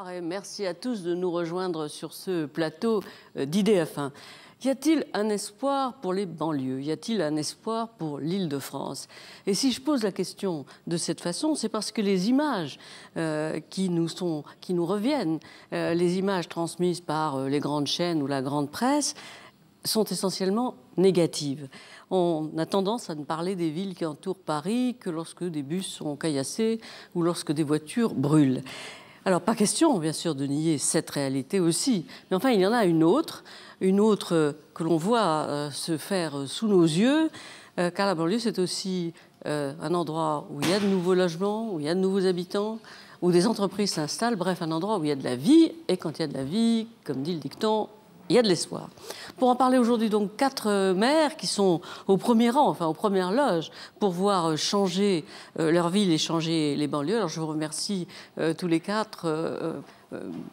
Bonsoir et merci à tous de nous rejoindre sur ce plateau d'IDF1. Y a-t-il un espoir pour les banlieues? Y a-t-il un espoir pour l'Île-de-France? Et si je pose la question de cette façon, c'est parce que les images qui nous reviennent, les images transmises par les grandes chaînes ou la grande presse, sont essentiellement négatives. On a tendance à ne parler des villes qui entourent Paris que lorsque des bus sont caillassés ou lorsque des voitures brûlent. Alors, pas question, bien sûr, de nier cette réalité aussi. Mais enfin, il y en a une autre que l'on voit se faire sous nos yeux, car la banlieue, c'est aussi un endroit où il y a de nouveaux logements, où il y a de nouveaux habitants, où des entreprises s'installent, bref, un endroit où il y a de la vie. Et quand il y a de la vie, comme dit le dicton, il y a de l'espoir. Pour en parler aujourd'hui, donc, 4 maires qui sont au premier rang, enfin aux premières loges, pour voir changer leur ville et changer les banlieues. Alors je vous remercie tous les 4.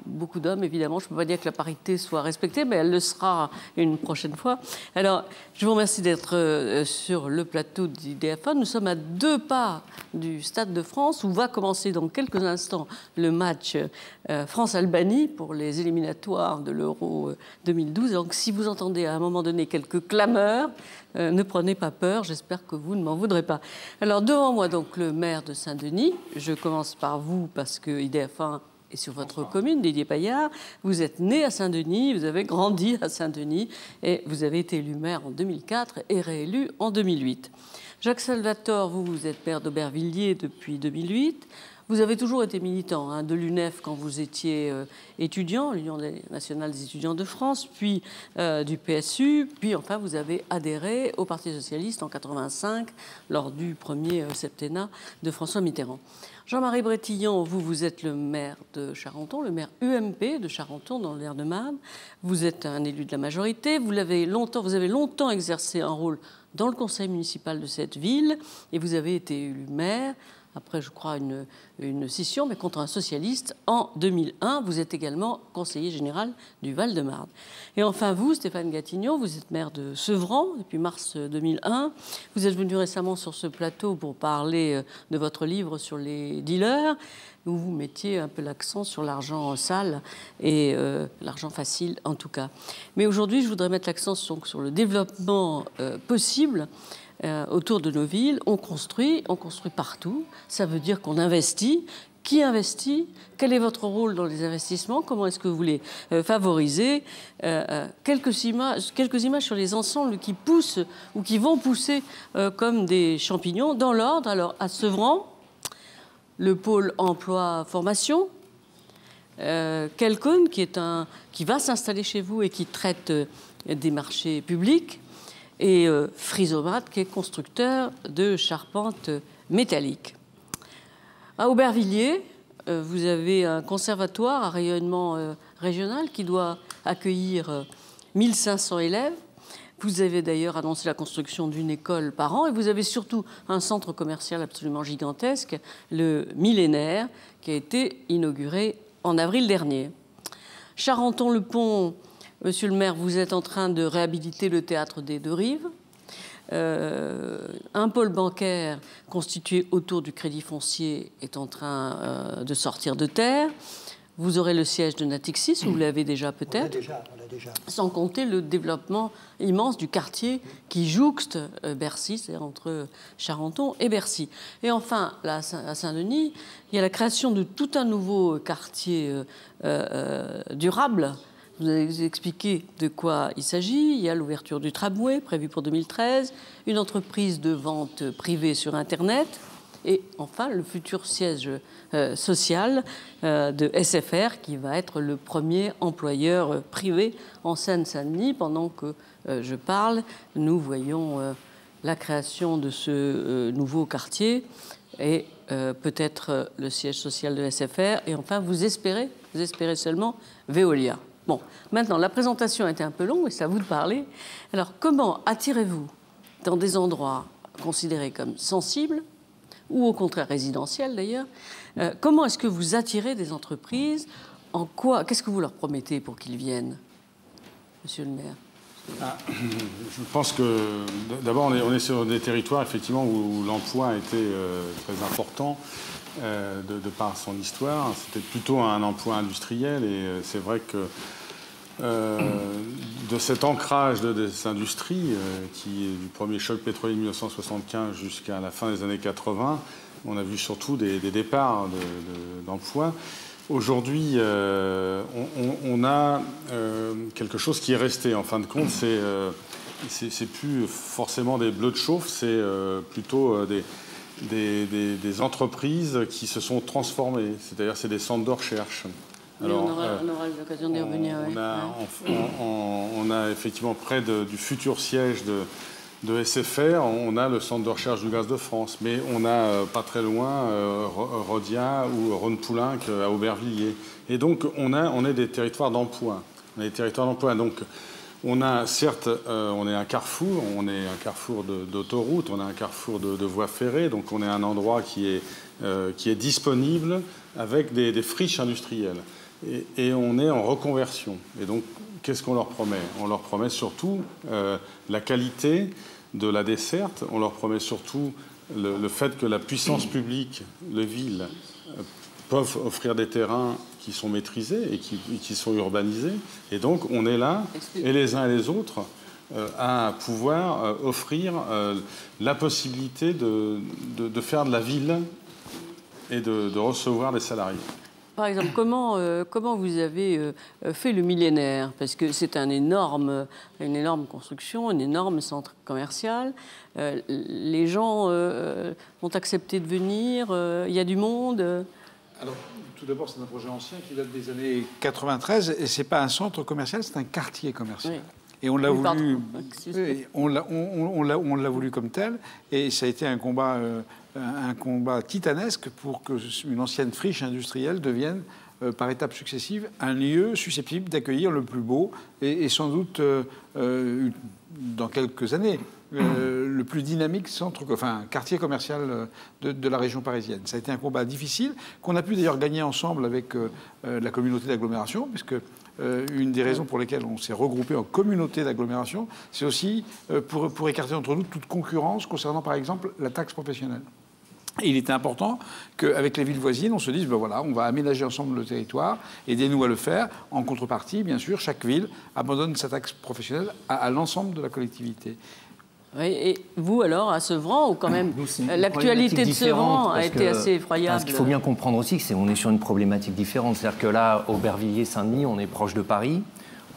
Beaucoup d'hommes, évidemment. Je ne peux pas dire que la parité soit respectée, mais elle le sera une prochaine fois. Alors, je vous remercie d'être sur le plateau d'IDF1. Nous sommes à 2 pas du Stade de France, où va commencer dans quelques instants le match France-Albanie pour les éliminatoires de l'Euro 2012. Donc, si vous entendez à un moment donné quelques clameurs, ne prenez pas peur, j'espère que vous ne m'en voudrez pas. Alors, devant moi, donc, le maire de Saint-Denis. Je commence par vous, parce que IDF1 et sur votre commune, Didier Paillard, vous êtes né à Saint-Denis, vous avez grandi à Saint-Denis et vous avez été élu maire en 2004 et réélu en 2008. Jacques Salvatore, vous êtes maire d'Aubervilliers depuis 2008. Vous avez toujours été militant de l'UNEF quand vous étiez étudiant, l'Union nationale des étudiants de France, puis du PSU, puis enfin vous avez adhéré au Parti socialiste en 1985 lors du premier septennat de François Mitterrand. Jean-Marie Brétillon, vous êtes le maire de Charenton, le maire UMP de Charenton dans le Var-de-Marne. Vous êtes un élu de la majorité. Vous avez longtemps exercé un rôle dans le conseil municipal de cette ville et vous avez été élu maire. Après, je crois, une scission, mais contre un socialiste, en 2001. Vous êtes également conseiller général du Val-de-Marne. Et enfin, vous, Stéphane Gatignon, vous êtes maire de Sevran depuis mars 2001. Vous êtes venu récemment sur ce plateau pour parler de votre livre sur les dealers, où vous mettiez un peu l'accent sur l'argent sale et l'argent facile, en tout cas. Mais aujourd'hui, je voudrais mettre l'accent sur le développement possible autour de nos villes. On construit partout. Ça veut dire qu'on investit. Qui investit? Quel est votre rôle dans les investissements? Comment est-ce que vous les favorisez? Quelques images sur les ensembles qui poussent ou qui vont pousser comme des champignons dans l'ordre. Alors, à Sevran, le pôle emploi-formation. Quelcon, qui va s'installer chez vous et qui traite des marchés publics. Et Frisomat, qui est constructeur de charpentes métalliques. À Aubervilliers, vous avez un conservatoire à rayonnement régional qui doit accueillir 1500 élèves. Vous avez d'ailleurs annoncé la construction d'une école par an et vous avez surtout un centre commercial absolument gigantesque, le Millénaire, qui a été inauguré en avril dernier. Charenton-le-Pont, monsieur le maire, vous êtes en train de réhabiliter le théâtre des Deux Rives. Un pôle bancaire constitué autour du crédit foncier est en train de sortir de terre. Vous aurez le siège de Natixis, vous l'avez déjà peut-être. On l'a déjà. Sans compter le développement immense du quartier qui jouxte Bercy, c'est-à-dire entre Charenton et Bercy. Et enfin, là, à Saint-Denis, il y a la création de tout un nouveau quartier durable. Vous avez expliqué de quoi il s'agit. Il y a l'ouverture du tramway prévue pour 2013, une entreprise de vente privée sur Internet et enfin le futur siège social de SFR qui va être le premier employeur privé en Seine-Saint-Denis. Pendant que je parle, nous voyons la création de ce nouveau quartier et peut-être le siège social de SFR. Et enfin, vous espérez seulement Veolia. Bon, maintenant, la présentation a été un peu longue, mais c'est à vous de parler. Alors, comment attirez-vous dans des endroits considérés comme sensibles, ou au contraire résidentiels d'ailleurs, comment est-ce que vous attirez des entreprises? Qu'est-ce que vous leur promettez pour qu'ils viennent, monsieur le maire? Je pense que, d'abord, on est sur des territoires, effectivement, où l'emploi a été très important. de par son histoire. C'était plutôt un emploi industriel et c'est vrai que de cet ancrage des industries, qui est du premier choc pétrolier de 1975 jusqu'à la fin des années 80, on a vu surtout des départs d'emplois. Aujourd'hui, on a quelque chose qui est resté. En fin de compte, c'est plus forcément des bleus de chauffe, c'est plutôt des entreprises qui se sont transformées. C'est-à-dire, c'est des centres de recherche. Alors, on aura l'occasion d'y revenir. On a effectivement près du futur siège de SFR, on a le centre de recherche du gaz de France, mais on a pas très loin Rhodia ou Rhône-Poulenc à Aubervilliers. Et donc on est des territoires d'emploi. On est des territoires d'emploi. Donc on a certes, on est un carrefour d'autoroutes, on a un carrefour de voies ferrées, donc on est un endroit qui est disponible avec des friches industrielles. Et on est en reconversion. Et donc, qu'est-ce qu'on leur promet? On leur promet surtout la qualité de la desserte. On leur promet surtout le fait que la puissance publique, les villes, peuvent offrir des terrains qui sont maîtrisés et qui sont urbanisés. Et donc, on est là, et les uns et les autres, à pouvoir offrir la possibilité de faire de la ville et de recevoir des salariés. Par exemple, comment vous avez fait le millénaire? Parce que c'est une énorme construction, un énorme centre commercial. Les gens ont accepté de venir. Il y a du monde. Alors, tout d'abord, c'est un projet ancien qui date des années 93. Et c'est pas un centre commercial, c'est un quartier commercial. Oui. Et on l'a voulu, on l'a voulu comme tel. Et ça a été un combat titanesque pour qu'une ancienne friche industrielle devienne, par étapes successives, un lieu susceptible d'accueillir le plus beau et sans doute, dans quelques années, le plus dynamique quartier commercial de la région parisienne. Ça a été un combat difficile qu'on a pu d'ailleurs gagner ensemble avec la communauté d'agglomération, puisque une des raisons pour lesquelles on s'est regroupé en communauté d'agglomération, c'est aussi pour écarter entre nous toute concurrence concernant, par exemple, la taxe professionnelle. Et il était important qu'avec les villes voisines, on se dise, ben voilà, on va aménager ensemble le territoire, aidez-nous à le faire. En contrepartie, bien sûr, chaque ville abandonne sa taxe professionnelle à l'ensemble de la collectivité. Oui, et vous, alors, à Sevran, où quand même l'actualité de Sevran a été assez effroyable. Ce qu'il faut bien comprendre aussi, c'est qu'on est sur une problématique différente. C'est-à-dire que là, Aubervilliers-Saint-Denis, on est proche de Paris,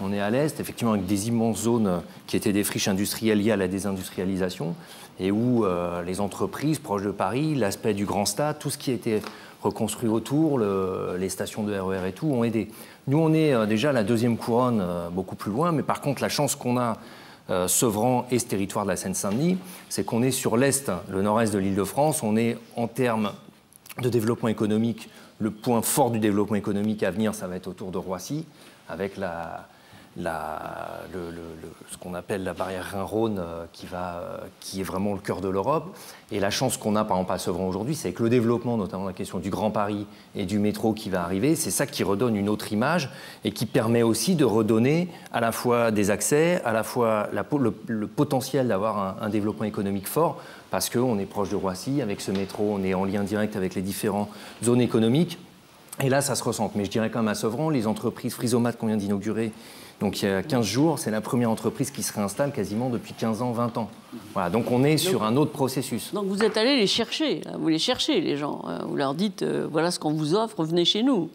on est à l'est, effectivement, avec des immenses zones qui étaient des friches industrielles liées à la désindustrialisation, et où les entreprises proches de Paris, l'aspect du grand stade, tout ce qui a été reconstruit autour, les stations de RER et tout, ont aidé. Nous, on est déjà la deuxième couronne, beaucoup plus loin, mais par contre, la chance qu'on a, Sevran et ce territoire de la Seine-Saint-Denis, c'est qu'on est sur l'est, le nord-est de l'Île-de-France. On est, en termes de développement économique, le point fort du développement économique à venir, ça va être autour de Roissy, avec ce qu'on appelle la barrière Rhin-Rhône, qui est vraiment le cœur de l'Europe. Et la chance qu'on a, par exemple, à Sevran aujourd'hui, c'est que le développement, notamment la question du Grand Paris et du métro qui va arriver, c'est ça qui redonne une autre image et qui permet aussi de redonner à la fois des accès, à la fois le potentiel d'avoir un développement économique fort, parce qu'on est proche de Roissy, avec ce métro, on est en lien direct avec les différentes zones économiques. Et là, ça se ressent. Mais je dirais quand même à Sevran, les entreprises Frisomat qu'on vient d'inaugurer, donc il y a 15 jours, c'est la première entreprise qui se réinstalle quasiment depuis 15 ans, 20 ans. Voilà, donc on est sur un autre processus. Donc vous êtes allé les chercher, vous les cherchez les gens. Vous leur dites, voilà ce qu'on vous offre, venez chez nous.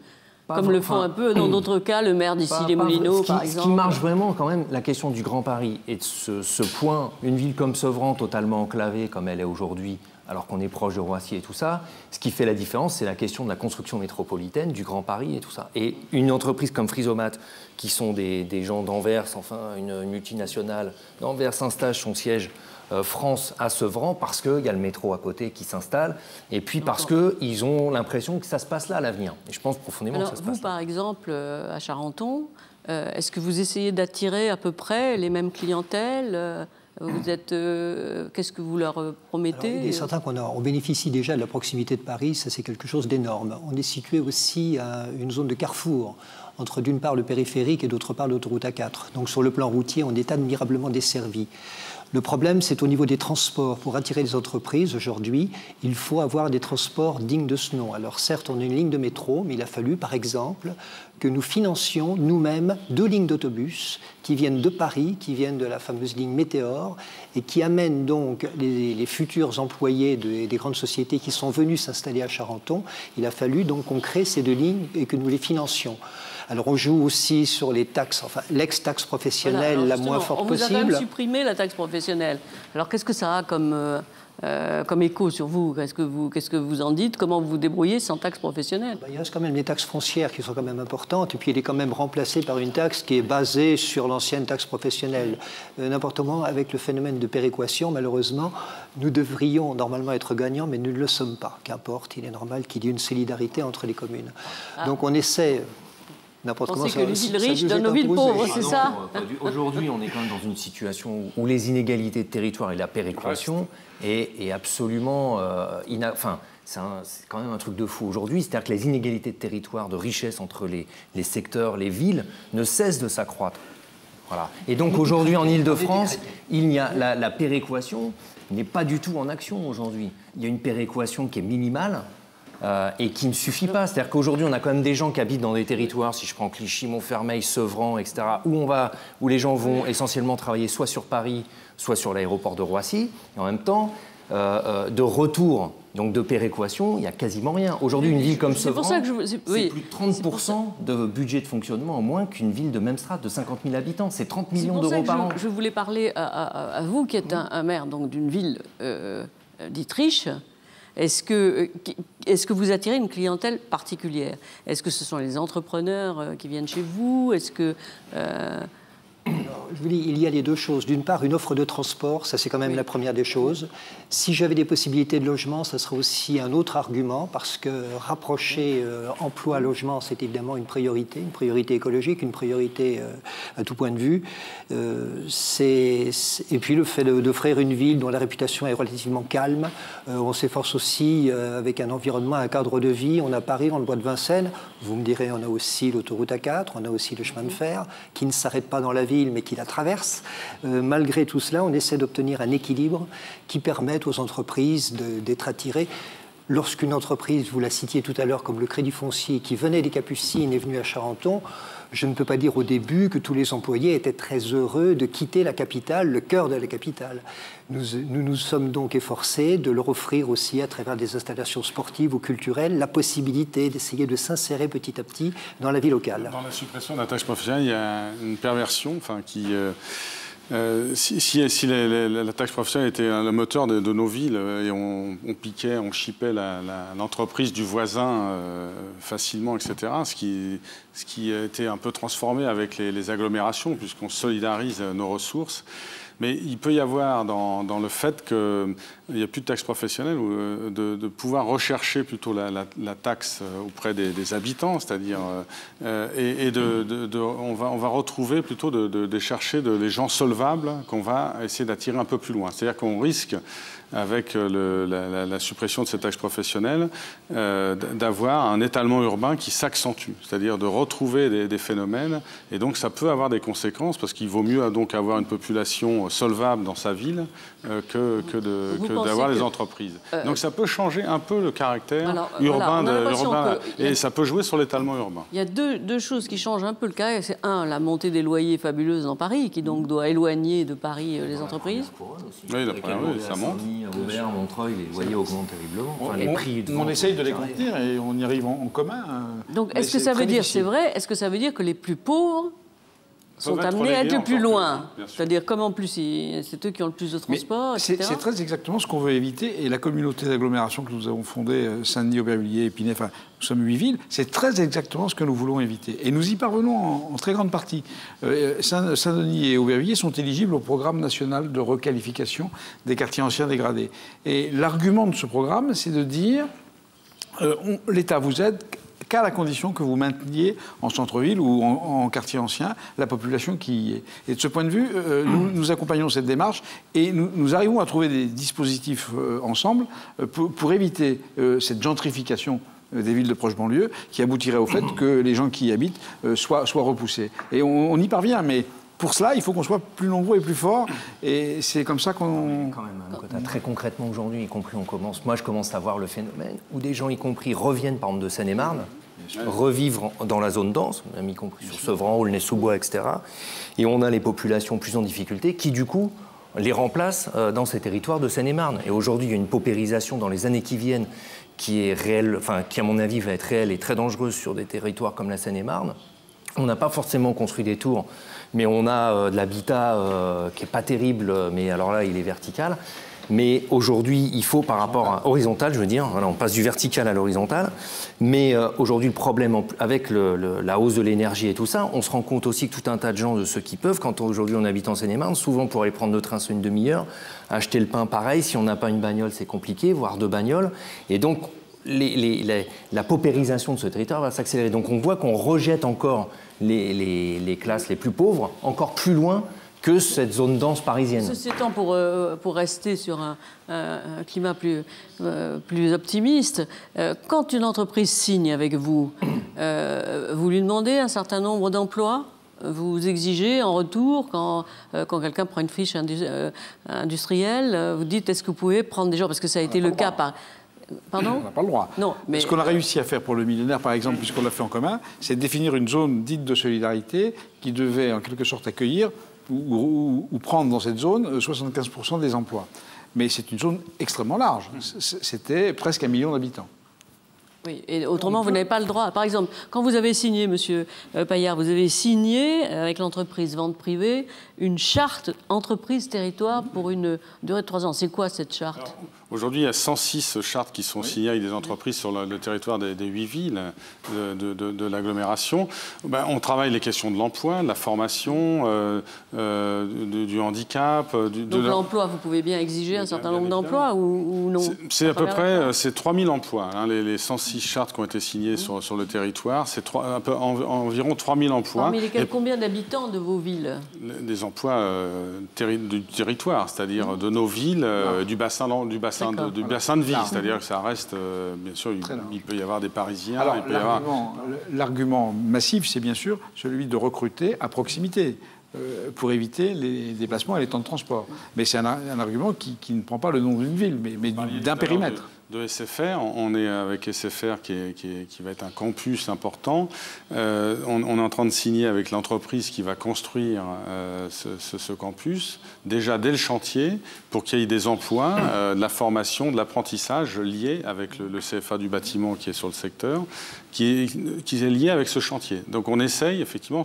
Comme le font un peu dans d'autres cas, le maire d'Issy-les-Moulineaux, par exemple. Ce qui marche vraiment quand même, la question du Grand Paris et de ce point, une ville comme Sevran, totalement enclavée comme elle est aujourd'hui, alors qu'on est proche de Roissy et tout ça, ce qui fait la différence, c'est la question de la construction métropolitaine, du Grand Paris et tout ça. Et une entreprise comme Frisomat, qui sont des gens d'Anvers, enfin une multinationale d'Anvers, s'installe son siège France à Sevran parce qu'il y a le métro à côté qui s'installe et puis parce qu'ils ont l'impression que ça se passe là à l'avenir. Et je pense profondément que ça se passe là. Vous, par exemple, à Charenton, est-ce que vous essayez d'attirer à peu près les mêmes clientèles qu'est-ce que vous leur promettez? Alors, il est certain qu'on bénéficie déjà de la proximité de Paris, ça c'est quelque chose d'énorme. On est situé aussi à une zone de carrefour entre d'une part le périphérique et d'autre part l'autoroute A4. Donc sur le plan routier, on est admirablement desservi. Le problème, c'est au niveau des transports. Pour attirer les entreprises, aujourd'hui, il faut avoir des transports dignes de ce nom. Alors certes, on a une ligne de métro, mais il a fallu, par exemple, que nous financions nous-mêmes 2 lignes d'autobus qui viennent de Paris, qui viennent de la fameuse ligne Météor, et qui amènent donc les futurs employés des grandes sociétés qui sont venus s'installer à Charenton. Il a fallu donc qu'on crée ces 2 lignes et que nous les financions. Alors on joue aussi sur les taxes, enfin l'ex-taxe professionnelle, voilà, la moins forte possible. On vous a quand même supprimé la taxe professionnelle. Alors qu'est-ce que ça a comme écho sur vous? Qu'est-ce que vous en dites? Comment vous vous débrouillez sans taxe professionnelle? Il reste quand même les taxes foncières qui sont quand même importantes, et puis il est quand même remplacé par une taxe qui est basée sur l'ancienne taxe professionnelle. N'importe comment, avec le phénomène de péréquation, malheureusement, nous devrions normalement être gagnants, mais nous ne le sommes pas. Qu'importe, il est normal qu'il y ait une solidarité entre les communes. Donc on essaie... N'importe comment, que les villes riches donnent aux villes pauvres, c'est ça? Aujourd'hui, on est quand même dans une situation où les inégalités de territoire et la péréquation est absolument... c'est quand même un truc de fou aujourd'hui. C'est-à-dire que les inégalités de territoire, de richesse entre les secteurs, les villes, ne cessent de s'accroître. Voilà. Et donc aujourd'hui, en Île-de-France, la péréquation n'est pas du tout en action aujourd'hui. Il y a une péréquation qui est minimale, et qui ne suffit pas. C'est-à-dire qu'aujourd'hui, on a quand même des gens qui habitent dans des territoires, si je prends Clichy, Montfermeil, Sevran, etc., où les gens vont essentiellement travailler soit sur Paris, soit sur l'aéroport de Roissy. Et en même temps, de retour, donc de péréquation, il n'y a quasiment rien. Aujourd'hui, une ville comme Sevran, c'est plus de 30% de budget de fonctionnement en moins qu'une ville de même strate, de 50 000 habitants. C'est 30 millions d'euros par an. Je voulais parler à vous, qui êtes un maire d'une ville dite riche. Est-ce que vous attirez une clientèle particulière? Est-ce que ce sont les entrepreneurs qui viennent chez vous? Est-ce que... Je vous dis, il y a les 2 choses. D'une part, une offre de transport, ça c'est quand même la première des choses. Si j'avais des possibilités de logement, ça serait aussi un autre argument, parce que rapprocher emploi-logement, c'est évidemment une priorité écologique, une priorité à tout point de vue. Et puis le fait d'offrir une ville dont la réputation est relativement calme. On s'efforce aussi, avec un environnement, un cadre de vie. On a Paris, on a le bois de Vincennes. Vous me direz, on a aussi l'autoroute A4, on a aussi le chemin de fer, qui ne s'arrête pas dans la ville, mais qui la traverse. Malgré tout cela, on essaie d'obtenir un équilibre qui permette aux entreprises d'être attirées. Lorsqu'une entreprise, vous la citiez tout à l'heure, comme le Crédit Foncier, qui venait des Capucines, est venue à Charenton, je ne peux pas dire au début que tous les employés étaient très heureux de quitter la capitale, le cœur de la capitale. Nous sommes donc efforcés de leur offrir aussi, à travers des installations sportives ou culturelles, la possibilité d'essayer de s'insérer petit à petit dans la vie locale. Dans la suppression de la taxe professionnelle, il y a une perversion qui... Si la taxe professionnelle était le moteur de nos villes et on piquait, on chipait l'entreprise du voisin facilement, etc., ce qui a été un peu transformé avec les agglomérations, puisqu'on solidarise nos ressources. Mais il peut y avoir dans le fait qu'il n'y a plus de taxe professionnelle, de pouvoir rechercher plutôt la taxe auprès des habitants, c'est-à-dire on va retrouver plutôt de chercher les gens solvables qu'on va essayer d'attirer un peu plus loin. C'est-à-dire qu'on risque, avec la suppression de cette taxe professionnelle, d'avoir un étalement urbain qui s'accentue, c'est-à-dire de retrouver des phénomènes. Et donc ça peut avoir des conséquences, parce qu'il vaut mieux donc avoir une population solvable dans sa ville que d'avoir les entreprises. Donc ça peut changer un peu le caractère urbain, et ça peut jouer sur l'étalement urbain. Il y a deux choses qui changent un peu le caractère. C'est la montée des loyers fabuleuse dans Paris, qui donc doit éloigner de Paris les entreprises. Oui, ça monte. À Aubert, Montreuil, les loyers augmentent terriblement. On essaye de les contenir et on y arrive en commun. Donc est-ce que ça veut dire, c'est vrai, est-ce que ça veut dire que les plus pauvres sont amenés à être le plus loin? C'est-à-dire, comme en plus, c'est eux qui ont le plus de transport, etc. C'est très exactement ce qu'on veut éviter. Et la communauté d'agglomération que nous avons fondée, Saint-Denis, Aubervilliers, Épinay, enfin, nous sommes 8 villes, c'est très exactement ce que nous voulons éviter. Et nous y parvenons en très grande partie. Saint-Denis et Aubervilliers sont éligibles au programme national de requalification des quartiers anciens dégradés. Et l'argument de ce programme, c'est de dire l'État vous aide qu'à la condition que vous mainteniez en centre-ville ou en quartier ancien la population qui y est. Et de ce point de vue, nous accompagnons cette démarche et nous arrivons à trouver des dispositifs ensemble pour éviter cette gentrification des villes de proche banlieue qui aboutirait au fait que les gens qui y habitent soient repoussés. Et on y parvient, mais pour cela, il faut qu'on soit plus nombreux et plus forts. Et c'est comme ça qu'on... Quand même, très concrètement aujourd'hui, y compris moi je commence à voir le phénomène où des gens, y compris, reviennent par exemple de Seine-et-Marne, revivre dans la zone dense, même y compris sur Sevran, Aulnay-sous-Bois, etc. Et on a les populations plus en difficulté qui, du coup, les remplacent dans ces territoires de Seine-et-Marne. Et aujourd'hui, il y a une paupérisation dans les années qui viennent qui est réelle, enfin, qui, à mon avis, va être réelle et très dangereuse sur des territoires comme la Seine-et-Marne. On n'a pas forcément construit des tours, mais on a de l'habitat qui n'est pas terrible, mais alors là, il est vertical. Mais aujourd'hui, il faut par rapport à horizontal, je veux dire, voilà, on passe du vertical à l'horizontal, mais aujourd'hui, le problème avec la hausse de l'énergie et tout ça, on se rend compte aussi que tout un tas de gens, de ceux qui peuvent, quand aujourd'hui on habite en Seine-et-Marne, souvent pour aller prendre le train, c'est une demi-heure, acheter le pain, pareil, si on n'a pas une bagnole, c'est compliqué, voire 2 bagnoles, et donc la paupérisation de ce territoire va s'accélérer. Donc on voit qu'on rejette encore les classes les plus pauvres encore plus loin que cette zone dense parisienne. Ceci étant, pour rester sur un climat plus optimiste, quand une entreprise signe avec vous, vous lui demandez un certain nombre d'emplois, vous exigez en retour, quand quelqu'un prend une friche industrielle, vous dites est-ce que vous pouvez prendre des gens, parce que ça a été le cas par... Pardon ? On n'a pas le droit. Non, mais... Ce qu'on a réussi à faire pour le millénaire, par exemple, puisqu'on l'a fait en commun, c'est de définir une zone dite de solidarité qui devait en quelque sorte accueillir ou prendre dans cette zone 75% des emplois. Mais c'est une zone extrêmement large. C'était presque 1 million d'habitants. Oui, et autrement, vous n'avez pas le droit. Par exemple, quand vous avez signé, Monsieur Paillard, vous avez signé avec l'entreprise Vente Privée une charte entreprise-territoire pour une durée de 3 ans. C'est quoi cette charte ? Aujourd'hui, il y a 106 chartes qui sont signées avec des entreprises sur le territoire des 8 villes de l'agglomération. Ben, on travaille les questions de l'emploi, de la formation, du handicap. Donc l'emploi, vous pouvez bien exiger un certain nombre d'emplois ou non ? C'est à peu près 3000 emplois. Hein, les 106 chartes qui ont été signées sur le territoire, c'est environ 3000 emplois. Parmi lesquels combien d'habitants de vos villes ? Des emplois du territoire, c'est-à-dire de nos villes, du bassin de vie, c'est-à-dire que ça reste, bien sûr, il peut y avoir des Parisiens. Alors, il peut y avoir... l'argument massif, c'est bien sûr celui de recruter à proximité pour éviter les déplacements et les temps de transport. Mais c'est un argument qui ne prend pas le nom d'une ville, mais d'un périmètre. De SFR, on est avec SFR qui va être un campus important. On est en train de signer avec l'entreprise qui va construire ce campus, déjà dès le chantier, pour qu'il y ait des emplois, de la formation, de l'apprentissage lié avec le CFA du bâtiment qui est sur le secteur, qui est lié avec ce chantier. Donc on essaye effectivement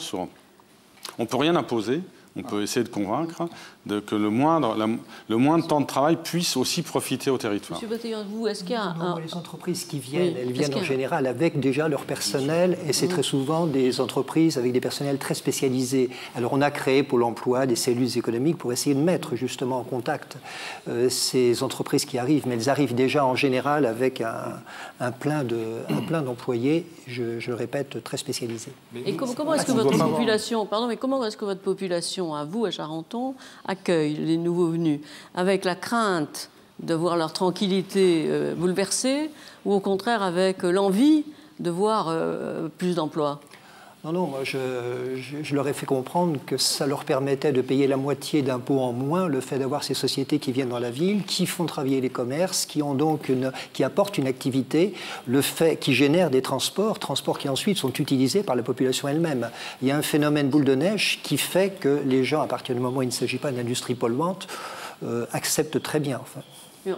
on ne peut rien imposer. On peut essayer de convaincre que le moindre temps de travail puisse aussi profiter au territoire. Monsieur Bataillon, vous, est-ce qu'il y a les entreprises qui viennent, elles viennent en général avec déjà leur personnel, et c'est très souvent des entreprises avec des personnels très spécialisés. Alors on a créé Pôle emploi, des cellules économiques pour essayer de mettre justement en contact ces entreprises qui arrivent, mais elles arrivent déjà en général avec un plein d'employés, je le répète, très spécialisés. Et comment est-ce que votre population, comment est-ce que votre population, à vous, à Charenton, accueille les nouveaux venus, avec la crainte de voir leur tranquillité bouleversée, ou au contraire avec l'envie de voir plus d'emplois ? Non, moi je leur ai fait comprendre que ça leur permettait de payer la moitié d'impôts en moins, le fait d'avoir ces sociétés qui viennent dans la ville, qui font travailler les commerces, qui apportent une activité, qui génèrent des transports qui ensuite sont utilisés par la population elle-même. Il y a un phénomène boule de neige qui fait que les gens, à partir du moment où il ne s'agit pas d'industrie polluante, acceptent très bien. Enfin.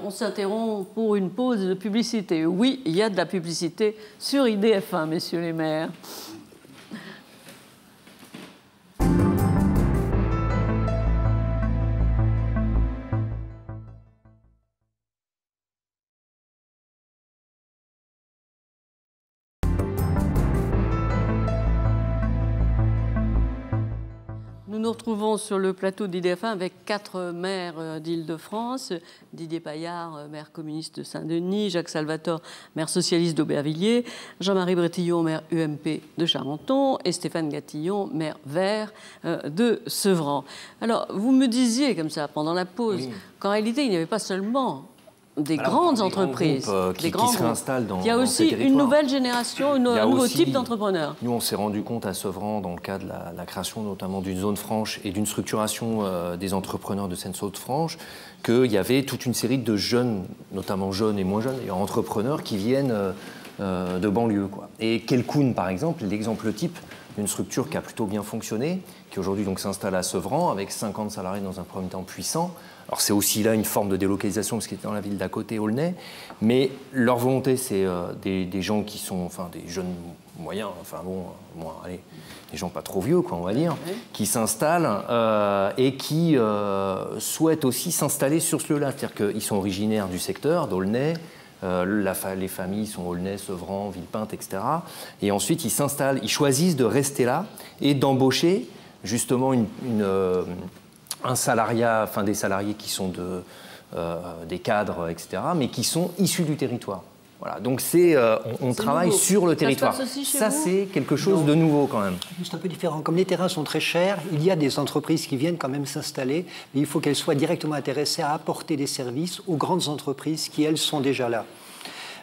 On s'interrompt pour une pause de publicité. Oui, il y a de la publicité sur IDF1, messieurs les maires. Nous nous retrouvons sur le plateau d'IDF1 avec 4 maires d'Île-de-France. Didier Paillard, maire communiste de Saint-Denis, Jacques Salvatore, maire socialiste d'Aubervilliers, Jean-Marie Brétillon, maire UMP de Charenton, et Stéphane Gatillon, maire vert de Sevran. Alors, vous me disiez comme ça pendant la pause qu'en réalité, il n'y avait pas seulement des grandes entreprises, qui se réinstallent dans il y a aussi une nouvelle génération, un nouveau type d'entrepreneurs. Nous, on s'est rendu compte à Sevran, dans le cadre de la création notamment d'une zone franche et d'une structuration des entrepreneurs de Seine-Sainte-Franche, qu'il y avait toute une série de jeunes, notamment jeunes et moins jeunes, et entrepreneurs qui viennent de banlieue, quoi. Et Kelkoun, par exemple, est l'exemple type d'une structure qui a plutôt bien fonctionné, qui aujourd'hui donc s'installe à Sevran avec 50 salariés dans un premier temps puissant. Alors c'est aussi là une forme de délocalisation parce qu'ils étaient dans la ville d'à côté, Aulnay, mais leur volonté c'est des gens qui sont, enfin des jeunes moyens, enfin bon, allez, des gens pas trop vieux quoi on va dire, qui s'installent et qui souhaitent aussi s'installer sur ce lieu-là, c'est-à-dire qu'ils sont originaires du secteur d'Aulnay. Les familles sont Aulnay, Sevran, Villepinte, etc. Et ensuite, ils s'installent, ils choisissent de rester là et d'embaucher justement un salariat, enfin des salariés qui sont des cadres, etc., mais qui sont issus du territoire. Voilà, donc on travaille nouveau. Sur le territoire. Ça, c'est quelque chose de nouveau quand même. C'est un peu différent. Comme les terrains sont très chers, il y a des entreprises qui viennent quand même s'installer, mais il faut qu'elles soient directement intéressées à apporter des services aux grandes entreprises qui, elles, sont déjà là.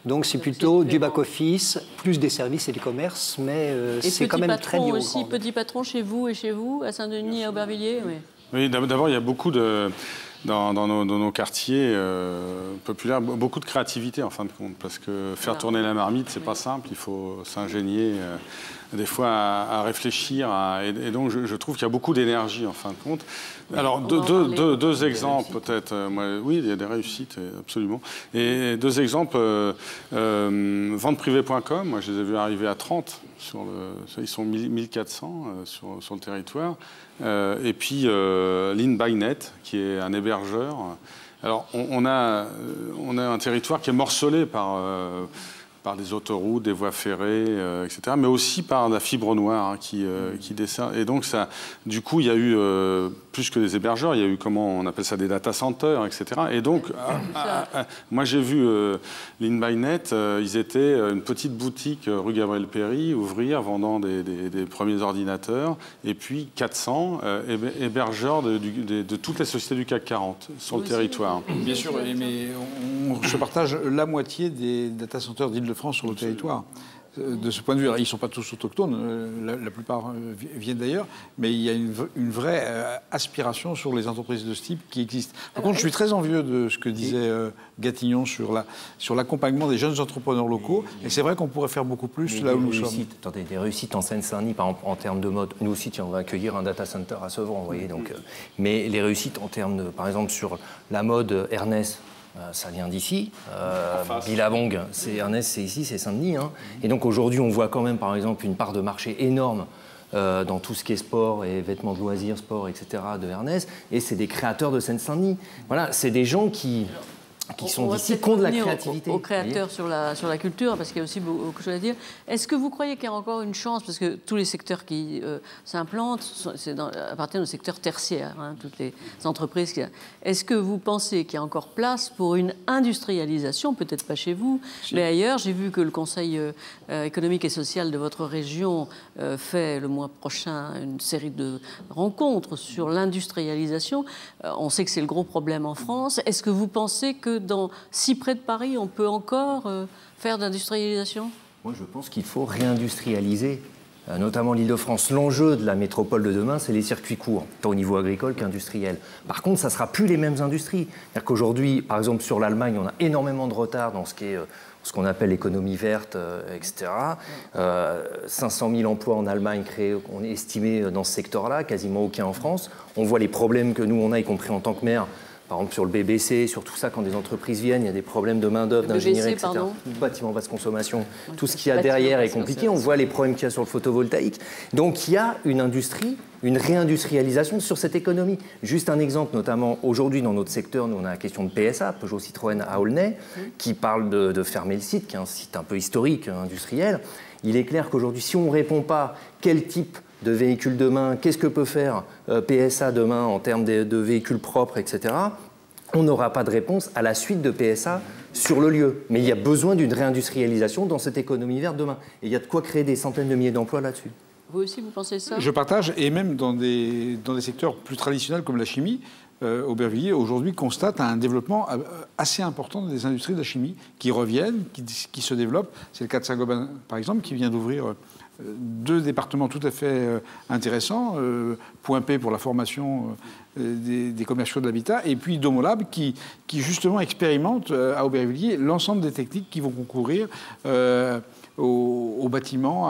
Donc c'est plutôt du back-office, plus des services et des commerces, mais c'est quand même très lié. Aussi, petit patron chez vous, à Saint-Denis et à Aubervilliers, oui. Oui, d'abord, il y a beaucoup dans nos quartiers populaires, beaucoup de créativité en fin de compte, parce que faire tourner la marmite, c'est pas simple, il faut s'ingénier des fois à réfléchir, et donc je trouve qu'il y a beaucoup d'énergie en fin de compte. Alors deux exemples peut-être, oui il y a des réussites absolument, et deux exemples, venteprivée.com, moi je les ai vus arriver à 30, ils sont 1400 sur le territoire, et puis LeanByNet qui est un hébergeur. Alors on a un territoire qui est morcelé par des autoroutes, des voies ferrées, etc., mais aussi par la fibre noire qui dessert. Et donc, du coup, il y a eu, plus que des hébergeurs, il y a eu, comment on appelle ça, des data centers, etc. Et donc, moi, j'ai vu LeanByNet, ils étaient une petite boutique rue Gabriel-Péry, ouvrir, vendant des premiers ordinateurs, et puis 400 hébergeurs de toutes les sociétés du CAC 40 sur le territoire. Bien sûr, mais on se partage la moitié des data centers d'Île-de-France sur le territoire. De ce point de vue, alors, ils ne sont pas tous autochtones, la plupart viennent d'ailleurs, mais il y a une vraie aspiration sur les entreprises de ce type qui existent. Par contre, je suis très envieux de ce que disait Gatignon sur l'accompagnement des jeunes entrepreneurs locaux, et c'est vrai qu'on pourrait faire beaucoup plus là où nous sommes. Attendez, des réussites en Seine-Saint-Denis, par exemple, en termes de mode, nous aussi, on va accueillir un data center à Sevran, vous voyez, donc, mais les réussites en termes de, par exemple, sur la mode Ernest, ça vient d'ici. Billabong, c'est Ernest, c'est ici, c'est Saint-Denis. Hein. Et donc aujourd'hui, on voit quand même, par exemple, une part de marché énorme dans tout ce qui est sport et vêtements de loisirs, sport, etc. de Ernest. Et c'est des créateurs de Seine-Saint-Denis. Voilà, c'est des gens qui sont d'ici, qui ont de la créativité. Aux créateurs sur la culture, parce qu'il y a aussi beaucoup de choses à dire. Est-ce que vous croyez qu'il y a encore une chance, parce que tous les secteurs qui s'implantent appartiennent au secteur tertiaire, hein, toutes les entreprises. Est-ce que vous pensez qu'il y a encore place pour une industrialisation, peut-être pas chez vous, mais ailleurs? J'ai vu que le Conseil économique et social de votre région fait le mois prochain une série de rencontres sur l'industrialisation. On sait que c'est le gros problème en France. Est-ce que vous pensez que si près de Paris, on peut encore faire d'industrialisation? Moi, je pense qu'il faut réindustrialiser, notamment l'Île-de-France. L'enjeu de la métropole de demain, c'est les circuits courts, tant au niveau agricole qu'industriel. Par contre, ça ne sera plus les mêmes industries. C'est-à-dire qu'aujourd'hui, par exemple, sur l'Allemagne, on a énormément de retard dans ce qu'on appelle l'économie verte, etc. 500 000 emplois en Allemagne créés, on est estimé dans ce secteur-là, quasiment aucun en France. On voit les problèmes que nous, on a, y compris en tant que maire. Par exemple, sur le BBC, sur tout ça, quand des entreprises viennent, il y a des problèmes de main-d'œuvre, d'ingénierie, etc. Bâtiment basse consommation, tout ce qu'il y a derrière est compliqué. On voit les problèmes qu'il y a sur le photovoltaïque. Donc, il y a une industrie, une réindustrialisation sur cette économie. Juste un exemple, notamment aujourd'hui dans notre secteur, nous on a la question de PSA, Peugeot Citroën à Aulnay, qui parle de fermer le site, qui est un site un peu historique, industriel. Il est clair qu'aujourd'hui, si on ne répond pas quel type de véhicules demain, qu'est-ce que peut faire PSA demain en termes de véhicules propres, etc., on n'aura pas de réponse à la suite de PSA sur le lieu. Mais il y a besoin d'une réindustrialisation dans cette économie verte demain. Et il y a de quoi créer des centaines de milliers d'emplois là-dessus. Vous aussi, vous pensez ça? Je partage, et même dans des secteurs plus traditionnels comme la chimie, Aubervilliers aujourd'hui constate un développement assez important des industries de la chimie qui reviennent, qui se développent. C'est le cas de Saint-Gobain, par exemple, qui vient d'ouvrir 2 départements tout à fait intéressants, Point P pour la formation des commerciaux de l'habitat, et puis Domolab qui justement expérimente à Aubervilliers l'ensemble des techniques qui vont concourir au bâtiment,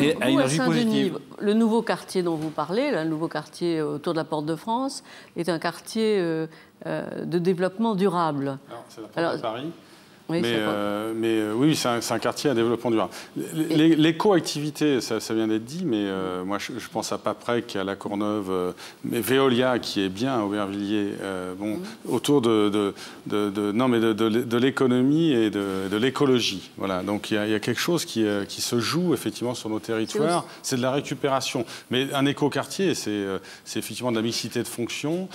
et à énergie positive. Le nouveau quartier dont vous parlez, le nouveau quartier autour de la Porte de France, est un quartier de développement durable. C'est la Porte de Paris. Oui, oui, c'est un quartier à développement durable. L'écoactivité, ça vient d'être dit, mais moi je pense à Paprec, à La Courneuve, mais Veolia qui est bien à Aubervilliers, autour de l'économie et de l'écologie. Voilà, donc il y a quelque chose qui se joue effectivement sur nos territoires. C'est de la récupération. Mais un écoquartier, c'est effectivement de la mixité de fonctions,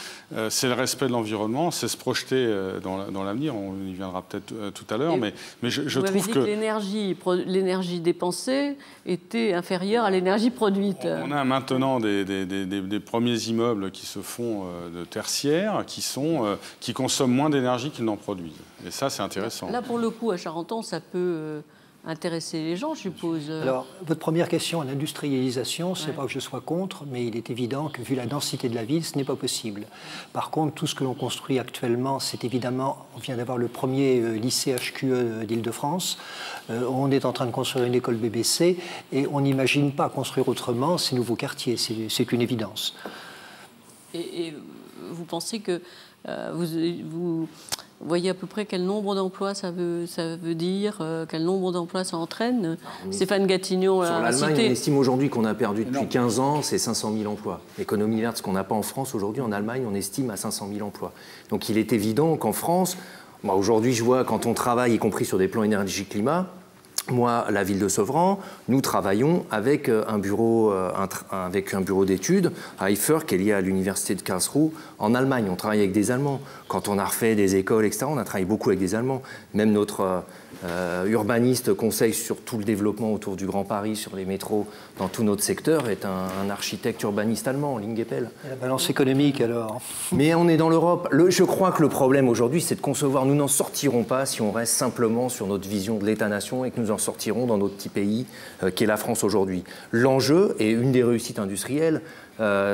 c'est le respect de l'environnement, c'est se projeter dans l'avenir. On y viendra peut-être tout à l'heure, mais je trouve que l'énergie dépensée était inférieure à l'énergie produite. On a maintenant des premiers immeubles qui se font de tertiaires, qui consomment moins d'énergie qu'ils n'en produisent. Et ça, c'est intéressant. Là, pour le coup, à Charenton, ça peut intéresser les gens, je suppose. Alors, votre première question, l'industrialisation, c'est pas que je sois contre, mais il est évident que vu la densité de la ville, ce n'est pas possible. Par contre, tout ce que l'on construit actuellement, c'est évidemment, on vient d'avoir le premier lycée HQE d'Île-de-France, on est en train de construire une école BBC, et on n'imagine pas construire autrement ces nouveaux quartiers, c'est une évidence. Et vous pensez que vous voyez à peu près quel nombre d'emplois ça veut dire, quel nombre d'emplois ça entraîne? Stéphane Gatignon sur l'Allemagne, on estime aujourd'hui qu'on a perdu depuis 15 ans, c'est 500 000 emplois. L'économie verte, ce qu'on n'a pas en France aujourd'hui, en Allemagne, on estime à 500 000 emplois. Donc il est évident qu'en France, aujourd'hui je vois quand on travaille, y compris sur des plans énergie-climat, moi, la ville de Sevran, nous travaillons avec un bureau d'études à Eifer, qui est lié à l'université de Karlsruhe, en Allemagne. On travaille avec des Allemands. Quand on a refait des écoles, etc., on a travaillé beaucoup avec des Allemands. Même notre urbaniste conseil sur tout le développement autour du Grand Paris, sur les métros, dans tout notre secteur, est un architecte urbaniste allemand, Lingepel. Et la balance économique, alors? Mais on est dans l'Europe. Je crois que le problème aujourd'hui, c'est de concevoir. Nous n'en sortirons pas si on reste simplement sur notre vision de l'État-nation et que nous en sortirons dans notre petit pays qui est la France aujourd'hui. L'enjeu, et une des réussites industrielles,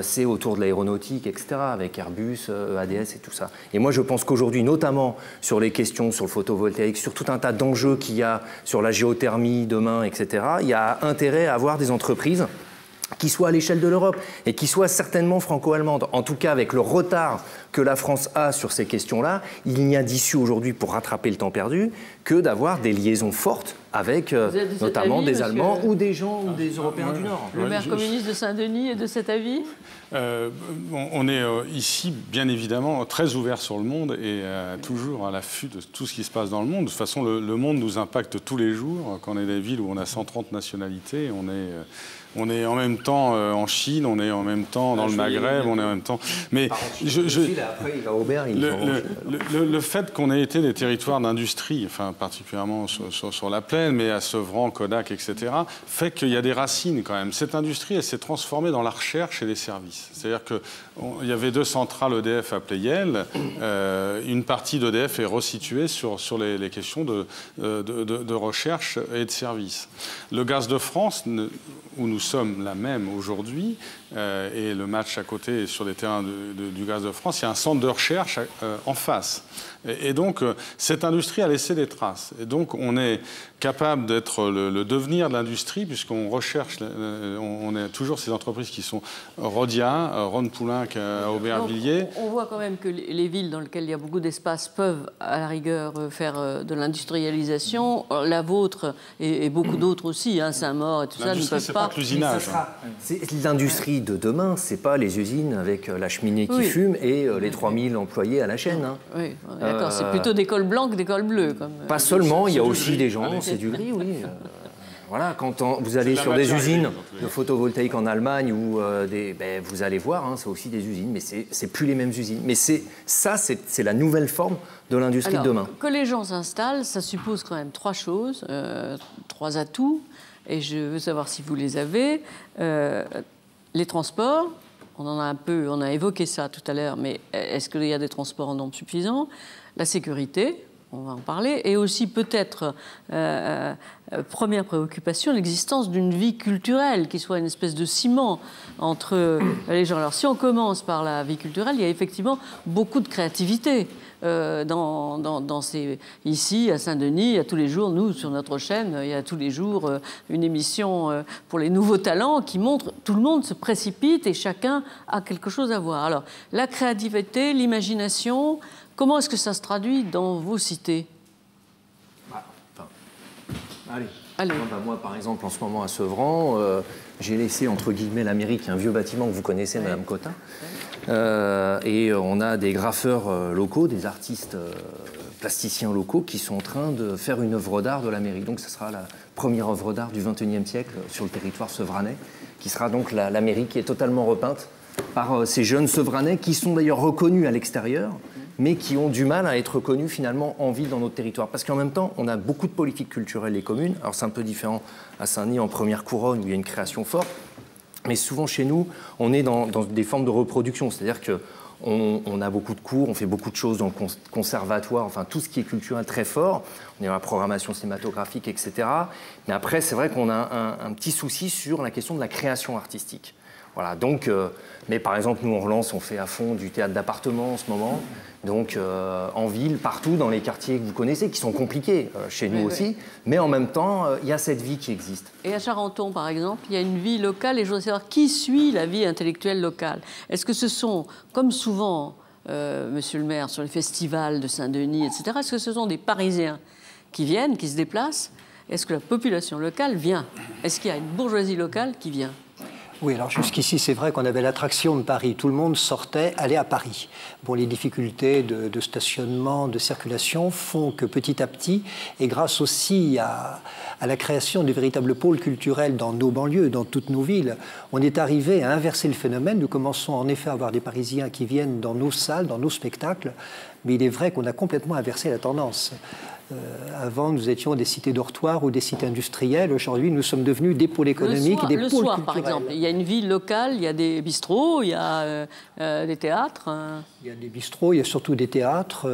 c'est autour de l'aéronautique, etc., avec Airbus, ADS et tout ça. Et moi, je pense qu'aujourd'hui, notamment sur les questions sur le photovoltaïque, sur tout un tas d'enjeux qu'il y a sur la géothermie demain, etc., il y a intérêt à avoir des entreprises qui soient à l'échelle de l'Europe et qui soient certainement franco-allemandes. En tout cas, avec le retard que la France a sur ces questions-là, il n'y a d'issue aujourd'hui pour rattraper le temps perdu que d'avoir des liaisons fortes avec notamment des Allemands ou des gens ou des Européens du Nord. Le maire communiste de Saint-Denis est de cet avis? On est ici, bien évidemment, très ouvert sur le monde et toujours à l'affût de tout ce qui se passe dans le monde. De toute façon, le monde nous impacte tous les jours. Quand on est des villes où on a 130 nationalités, on est en même temps en Chine, on est en même temps dans le Maghreb, on est en même temps... Mais le fait qu'on ait été des territoires d'industrie, enfin particulièrement sur la plaine, mais à Sevran, Kodak, etc., fait qu'il y a des racines quand même. Cette industrie, elle s'est transformée dans la recherche et les services. C'est-à-dire qu'il y avait 2 centrales EDF à Pleyel. Une partie d'EDF est resituée sur les questions de recherche et de services. Le Gaz de France, où nous sommes là même aujourd'hui, et le match à côté sur les terrains du Gaz de France, il y a un centre de recherche en face. Et donc, cette industrie a laissé des traces. Et donc, on est capable d'être le devenir de l'industrie, puisqu'on recherche, on a toujours ces entreprises qui sont Rhodia, Ron Poulenc à Aubervilliers. On voit quand même que les villes dans lesquelles il y a beaucoup d'espace peuvent, à la rigueur, faire de l'industrialisation. La vôtre et beaucoup d'autres aussi, hein, Saint-Maur et tout ça, ne peuvent pas. L'industrie de demain, c'est pas les usines avec la cheminée qui fume et les 3000 employés à la chaîne. Hein. Oui, d'accord, c'est plutôt des cols blancs que des cols bleus. Pas seulement, il y a aussi des gens, c'est du gris, oui. Voilà, quand vous allez sur des usines de photovoltaïque en Allemagne ou vous allez voir, hein, c'est aussi des usines, mais c'est plus les mêmes usines. Mais c'est la nouvelle forme de l'industrie de demain. Que les gens s'installent, ça suppose quand même 3 choses, 3 atouts. et je veux savoir si vous les avez. Les transports, on a évoqué ça tout à l'heure, mais est-ce qu'il y a des transports en nombre suffisant? La sécurité, on va en parler, et aussi peut-être, première préoccupation, l'existence d'une vie culturelle qui soit une espèce de ciment entre les gens. Alors si on commence par la vie culturelle, il y a effectivement beaucoup de créativité. Ici, à Saint-Denis, il y a tous les jours, nous, sur notre chaîne, il y a tous les jours une émission pour les nouveaux talents qui montre tout le monde se précipite et chacun a quelque chose à voir. Alors, la créativité, l'imagination, comment est-ce que ça se traduit dans vos cités? Allez. Moi, par exemple, en ce moment à Sevran, j'ai laissé, entre guillemets, la mairie, qui est un vieux bâtiment que vous connaissez, ouais. Madame Cotin. Et on a des graffeurs locaux, des artistes plasticiens locaux qui sont en train de faire une œuvre d'art de la mairie. Donc, ce sera la première œuvre d'art du XXIe siècle sur le territoire sevranais, qui sera donc la mairie qui est totalement repeinte par ces jeunes sevranais qui sont d'ailleurs reconnus à l'extérieur, mais qui ont du mal à être reconnus finalement en ville dans notre territoire. Parce qu'en même temps, on a beaucoup de politiques culturelles, les communes. Alors c'est un peu différent à Saint-Denis, en première couronne, où il y a une création forte. Mais souvent chez nous, on est dans des formes de reproduction. C'est-à-dire qu'on a beaucoup de cours, on fait beaucoup de choses dans le conservatoire, enfin tout ce qui est culturel très fort. On est dans la programmation cinématographique, etc. Mais après, c'est vrai qu'on a un petit souci sur la question de la création artistique. Voilà, donc, mais par exemple, nous, on fait à fond du théâtre d'appartement en ce moment. Donc, en ville, partout, dans les quartiers que vous connaissez, qui sont compliqués, chez nous aussi. Oui. Mais en même temps, il y a cette vie qui existe. Et à Charenton, par exemple, il y a une vie locale et je voudrais savoir qui suit la vie intellectuelle locale. Est-ce que ce sont, comme souvent, monsieur le maire, sur les festivals de Saint-Denis, etc., est-ce que ce sont des Parisiens qui viennent, qui se déplacent? Est-ce que la population locale vient? Est-ce qu'il y a une bourgeoisie locale qui vient? Oui, alors jusqu'ici, c'est vrai qu'on avait l'attraction de Paris. Tout le monde sortait, allait à Paris. Bon, les difficultés de stationnement, de circulation font que petit à petit, et grâce aussi à la création de véritables pôles culturels dans nos banlieues, dans toutes nos villes, on est arrivé à inverser le phénomène. Nous commençons en effet à avoir des Parisiens qui viennent dans nos salles, dans nos spectacles, mais il est vrai qu'on a complètement inversé la tendance. Avant, nous étions des cités dortoirs ou des cités industrielles. Aujourd'hui, nous sommes devenus des pôles économiques, des pôles culturels. Le soir, par exemple, il y a une vie locale, il y a des bistrots, il y a des théâtres. Il y a des bistrots, il y a surtout des théâtres,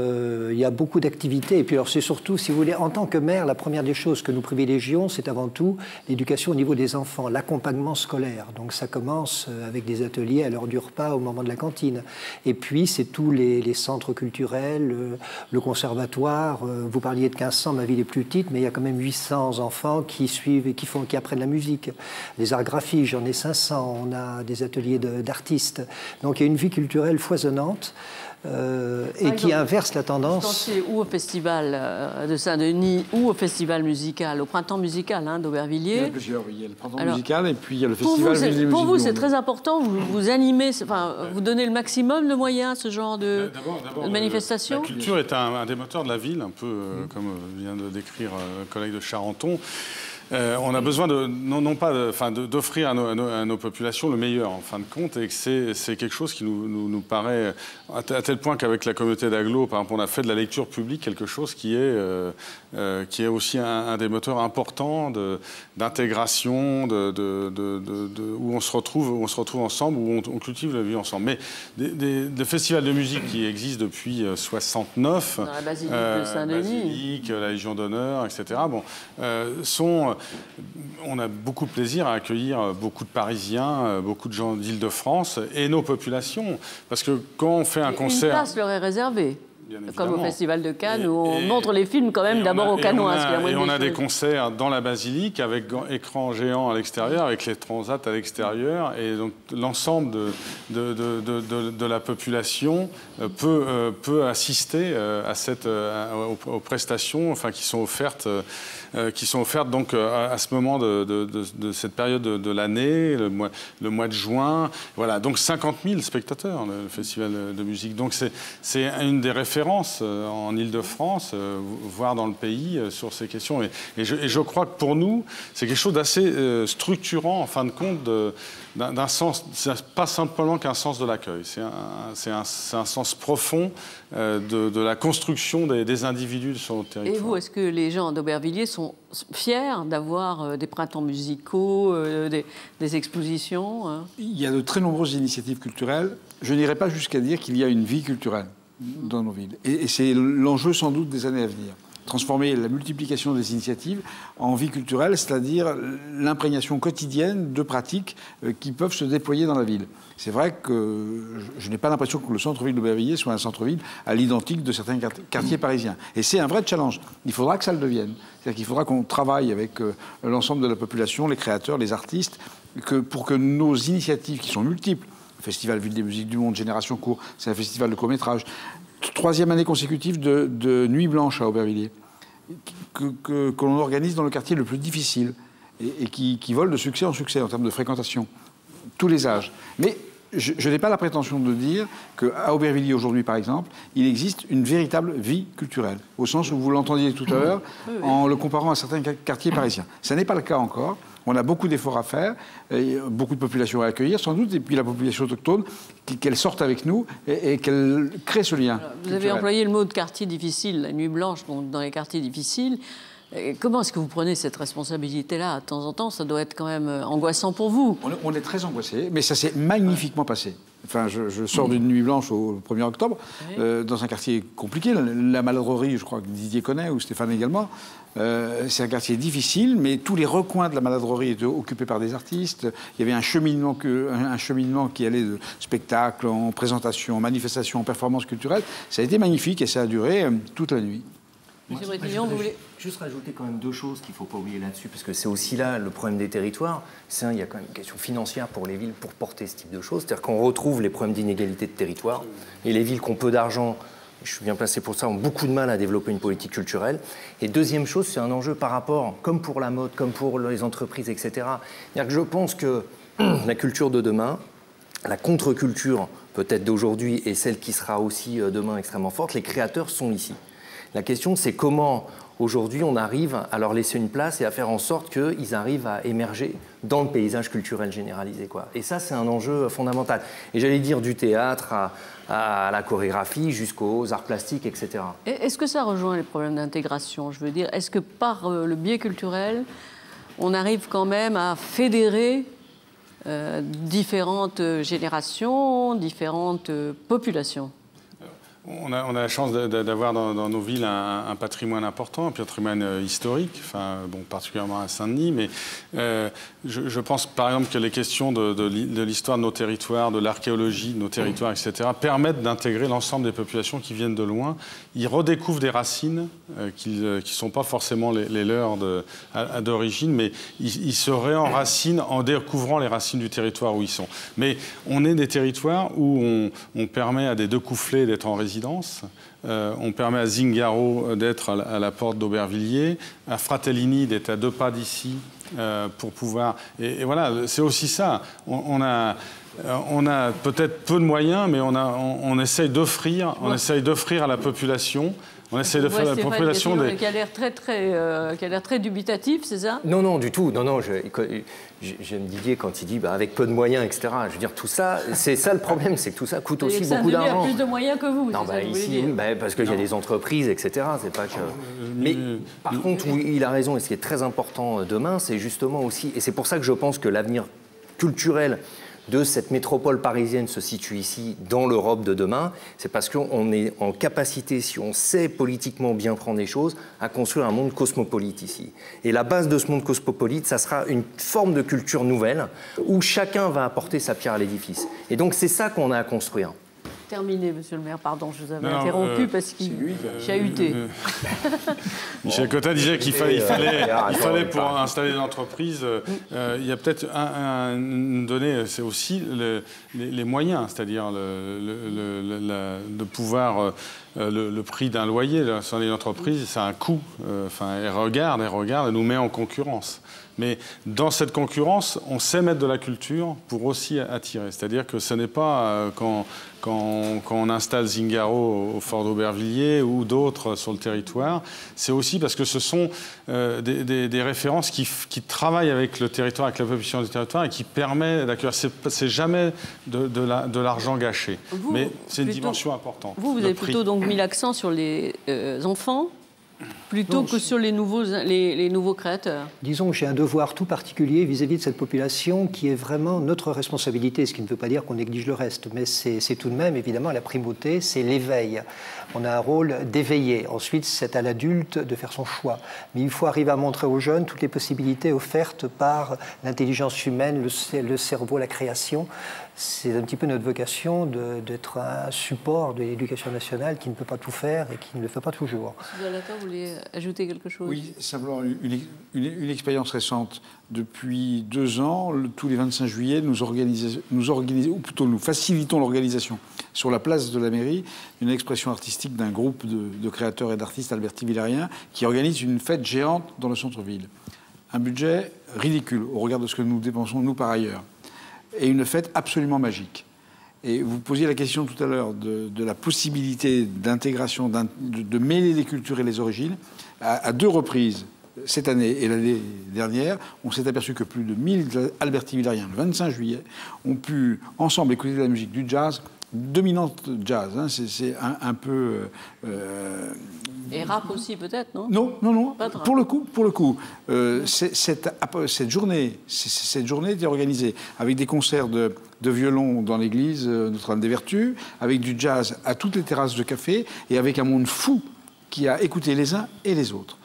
il y a beaucoup d'activités. Et puis, alors, c'est surtout, si vous voulez, en tant que maire, la première des choses que nous privilégions, c'est avant tout l'éducation au niveau des enfants, l'accompagnement scolaire. Donc, ça commence avec des ateliers à l'heure du repas, au moment de la cantine. Et puis, c'est tous les centres culturels, le conservatoire. Vous parliez de 1500, ma ville est plus petite, mais il y a quand même 800 enfants qui suivent et qui apprennent la musique. Les arts graphiques, j'en ai 500. On a des ateliers d'artistes. Donc, il y a une vie culturelle foisonnante. Et qui inverse la tendance. Pensez ou au festival de Saint-Denis ou au festival musical, au printemps musical d'Aubervilliers. Il y a plusieurs, oui. Il y a le printemps musical et puis il y a le festival. Pour vous, c'est très important, vous animez, enfin, vous donnez le maximum de moyens à ce genre de manifestation. La culture est un des moteurs de la ville, un peu comme vient de décrire un collègue de Charenton. On a besoin d'offrir à nos populations le meilleur, en fin de compte, et que c'est quelque chose qui nous paraît, à tel point qu'avec la communauté d'Agglo, par exemple, on a fait de la lecture publique quelque chose qui est aussi un des moteurs importants d'intégration, où on se retrouve ensemble, où on cultive la vie ensemble. Mais des festivals de musique qui existent depuis 69, dans la basilique de Saint-Denis, la Légion d'honneur, etc., on a beaucoup de plaisir à accueillir beaucoup de Parisiens, beaucoup de gens d'Île-de-France et nos populations. Parce que quand on fait un concert... Une place leur est réservée. Comme au Festival de Cannes, où on montre les films quand même d'abord aux Cannois. Et on a des concerts dans la basilique avec écran géant à l'extérieur, avec les transats à l'extérieur. Et donc l'ensemble de la population peut assister aux prestations qui sont offertes donc à ce moment de cette période de l'année, le mois de juin. Voilà, donc 50 000 spectateurs, le festival de musique. Donc c'est une des références référence en Île-de-France, voire dans le pays, sur ces questions. Et je crois que pour nous, c'est quelque chose d'assez structurant, en fin de compte, d'un sens, pas simplement qu'un sens de l'accueil, c'est un sens profond de la construction des individus sur notre territoire. Et vous, est-ce que les gens d'Aubervilliers sont fiers d'avoir des printemps musicaux, des expositions? Il y a de très nombreuses initiatives culturelles. Je n'irai pas jusqu'à dire qu'il y a une vie culturelle dans nos villes. Et c'est l'enjeu sans doute des années à venir. Transformer la multiplication des initiatives en vie culturelle, c'est-à-dire l'imprégnation quotidienne de pratiques qui peuvent se déployer dans la ville. C'est vrai que je n'ai pas l'impression que le centre-ville d'Aubervilliers soit un centre-ville à l'identique de certains quartiers parisiens. Et c'est un vrai challenge. Il faudra que ça le devienne. C'est-à-dire qu'il faudra qu'on travaille avec l'ensemble de la population, les créateurs, les artistes, pour que nos initiatives, qui sont multiples, Festival Ville des Musiques du Monde, Génération Court, c'est un festival de court-métrage, 3e année consécutive de Nuit Blanche à Aubervilliers, que l'on organise dans le quartier le plus difficile et qui vole de succès en succès en termes de fréquentation, tous les âges. Mais je n'ai pas la prétention de dire qu'à Aubervilliers aujourd'hui, par exemple, il existe une véritable vie culturelle, au sens où vous l'entendiez tout à l'heure, en le comparant à certains quartiers parisiens. Ça n'est pas le cas encore. On a beaucoup d'efforts à faire, beaucoup de populations à accueillir, sans doute, et puis la population autochtone, qu'elle sorte avec nous et qu'elle crée ce lien. Alors, vous avez employé le mot de quartier difficile, la nuit blanche, donc dans les quartiers difficiles. Et comment est-ce que vous prenez cette responsabilité-là? De temps en temps, ça doit être quand même angoissant pour vous. On est très angoissé, mais ça s'est magnifiquement passé. Enfin, je sors d'une nuit blanche au 1er octobre, dans un quartier compliqué, la Maladrerie, je crois que Didier connaît, ou Stéphane également. C'est un quartier difficile, mais tous les recoins de la Maladrerie étaient occupés par des artistes. Il y avait un cheminement qui allait de spectacle, en présentation, en manifestation, en performance culturelle. Ça a été magnifique et ça a duré toute la nuit. Monsieur Brétillon, vous voulez juste rajouter quand même deux choses qu'il ne faut pas oublier là-dessus, parce que c'est aussi là le problème des territoires. Il y a quand même une question financière pour les villes pour porter ce type de choses. C'est-à-dire qu'on retrouve les problèmes d'inégalité de territoire. Et les villes qui ont peu d'argent, je suis bien placé pour ça, ont beaucoup de mal à développer une politique culturelle. Et deuxième chose, c'est un enjeu par rapport, comme pour la mode, comme pour les entreprises, etc. C'est-à-dire que je pense que la culture de demain, la contre-culture peut-être d'aujourd'hui et celle qui sera aussi demain extrêmement forte, les créateurs sont ici. La question, c'est comment, aujourd'hui, on arrive à leur laisser une place et à faire en sorte qu'ils arrivent à émerger dans le paysage culturel généralisé, quoi. Et ça, c'est un enjeu fondamental. Et j'allais dire du théâtre à la chorégraphie jusqu'aux arts plastiques, etc. Est-ce que ça rejoint les problèmes d'intégration? Je veux dire, est-ce que par le biais culturel, on arrive quand même à fédérer différentes générations, différentes populations? On a la chance d'avoir dans nos villes un patrimoine important, un patrimoine historique, enfin, bon, particulièrement à Saint-Denis, mais je pense par exemple que les questions de l'histoire de nos territoires, de l'archéologie de nos territoires, etc., permettent d'intégrer l'ensemble des populations qui viennent de loin. Ils redécouvrent des racines qui ne sont pas forcément les leurs d'origine, mais ils se réenracinent en découvrant les racines du territoire où ils sont. Mais on est des territoires où on permet à des Decoufflés d'être en résidence. On permet à Zingaro d'être à la porte d'Aubervilliers, à Fratellini d'être à 2 pas d'ici pour pouvoir... Et voilà, c'est aussi ça. On a peut-être peu de moyens, mais on essaye d'offrir à la population... On essaie de faire la population des... qui a l'air très dubitatif, c'est ça? Non, non, du tout. Non, j'aime Didier quand il dit avec peu de moyens, etc. Je veux dire, tout ça, c'est ça le problème, c'est que tout ça coûte aussi beaucoup d'argent. A plus de moyens que vous, non, c'est ça que ici, parce qu'il y a des entreprises, etc. C'est pas que... Mais par contre, où il a raison, et ce qui est très important demain, c'est justement aussi, et c'est pour ça que je pense que l'avenir culturel de cette métropole parisienne se situe ici, dans l'Europe de demain, c'est parce qu'on est en capacité, si on sait politiquement bien prendre les choses, à construire un monde cosmopolite ici. Et la base de ce monde cosmopolite, ça sera une forme de culture nouvelle, où chacun va apporter sa pierre à l'édifice. Et donc c'est ça qu'on a à construire. Terminé, monsieur le maire, pardon, je vous avais interrompu parce qu'il chahutait. Michel Cotta disait qu'il fallait pour installer des entreprises, il y a peut-être une donnée, c'est aussi les moyens, c'est-à-dire de pouvoir... le prix d'un loyer, sur les entreprises, ça a un coût. Elle regarde, elle nous met en concurrence. Mais dans cette concurrence, on sait mettre de la culture pour aussi attirer. C'est-à-dire que ce n'est pas quand on installe Zingaro au fort d'Aubervilliers ou d'autres sur le territoire, c'est aussi parce que ce sont des références qui travaillent avec le territoire, avec la population du territoire et qui permettent d'accueillir. C'est jamais de l'argent gâché, mais c'est une dimension importante. Vous avez plutôt donc mis l'accent sur les enfants plutôt que sur les nouveaux créateurs. Disons que j'ai un devoir tout particulier vis-à-vis de cette population qui est vraiment notre responsabilité, ce qui ne veut pas dire qu'on néglige le reste, mais c'est tout de même, évidemment, la primauté, c'est l'éveil. On a un rôle d'éveiller. Ensuite, c'est à l'adulte de faire son choix. Mais il faut arriver à montrer aux jeunes toutes les possibilités offertes par l'intelligence humaine, le cerveau, la création. C'est un petit peu notre vocation d'être un support de l'éducation nationale qui ne peut pas tout faire et qui ne le fait pas toujours. M. Vous voulez ajouter quelque chose? Oui, simplement une expérience récente. Depuis 2 ans, tous les 25 juillet, nous facilitons l'organisation sur la place de la mairie d'une expression artistique d'un groupe de créateurs et d'artistes alberti-villariens qui organise une fête géante dans le centre-ville. Un budget ridicule au regard de ce que nous dépensons, nous, par ailleurs. Et une fête absolument magique. Et vous posiez la question tout à l'heure de la possibilité d'intégration, de mêler les cultures et les origines. À 2 reprises, cette année et l'année dernière, on s'est aperçu que plus de 1000 alberti-villariens, le 25 juillet, ont pu ensemble écouter de la musique, du jazz, dominante jazz. Hein, c'est un peu... Et rap aussi peut-être, non? Non. Pour le coup, cette journée était organisée avec des concerts de violon dans l'église Notre-Dame des Vertus, avec du jazz à toutes les terrasses de café et avec un monde fou qui a écouté les uns et les autres.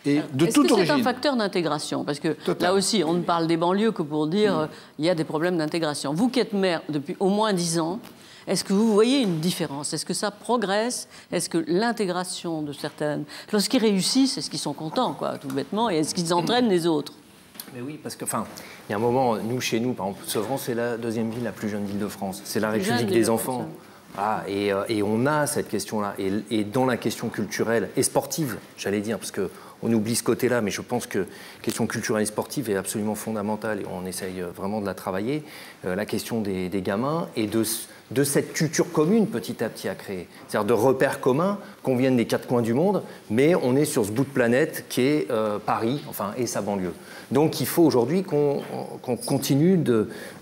Et de toute origine. Est-ce que c'est un facteur d'intégration? Parce que là aussi, on ne parle des banlieues que pour dire il y a des problèmes d'intégration. Vous qui êtes maire depuis au moins 10 ans, est-ce que vous voyez une différence? Est-ce que ça progresse? Est-ce que l'intégration de certaines... Lorsqu'ils réussissent, est-ce qu'ils sont contents, quoi, tout bêtement? Et est-ce qu'ils entraînent les autres? Mais oui, parce que, il y a un moment, chez nous, par exemple, Sevran, c'est la 2e ville la plus jeune ville de France. C'est la République des enfants. Et on a cette question-là. Et dans la question culturelle et sportive, j'allais dire, parce qu'on oublie ce côté-là, mais je pense que la question culturelle et sportive est absolument fondamentale et on essaye vraiment de la travailler. La question des gamins et de cette culture commune petit à petit à créer. C'est-à-dire de repères communs qu'on vienne des 4 coins du monde, mais on est sur ce bout de planète qui est Paris, et sa banlieue. Donc il faut aujourd'hui qu'on continue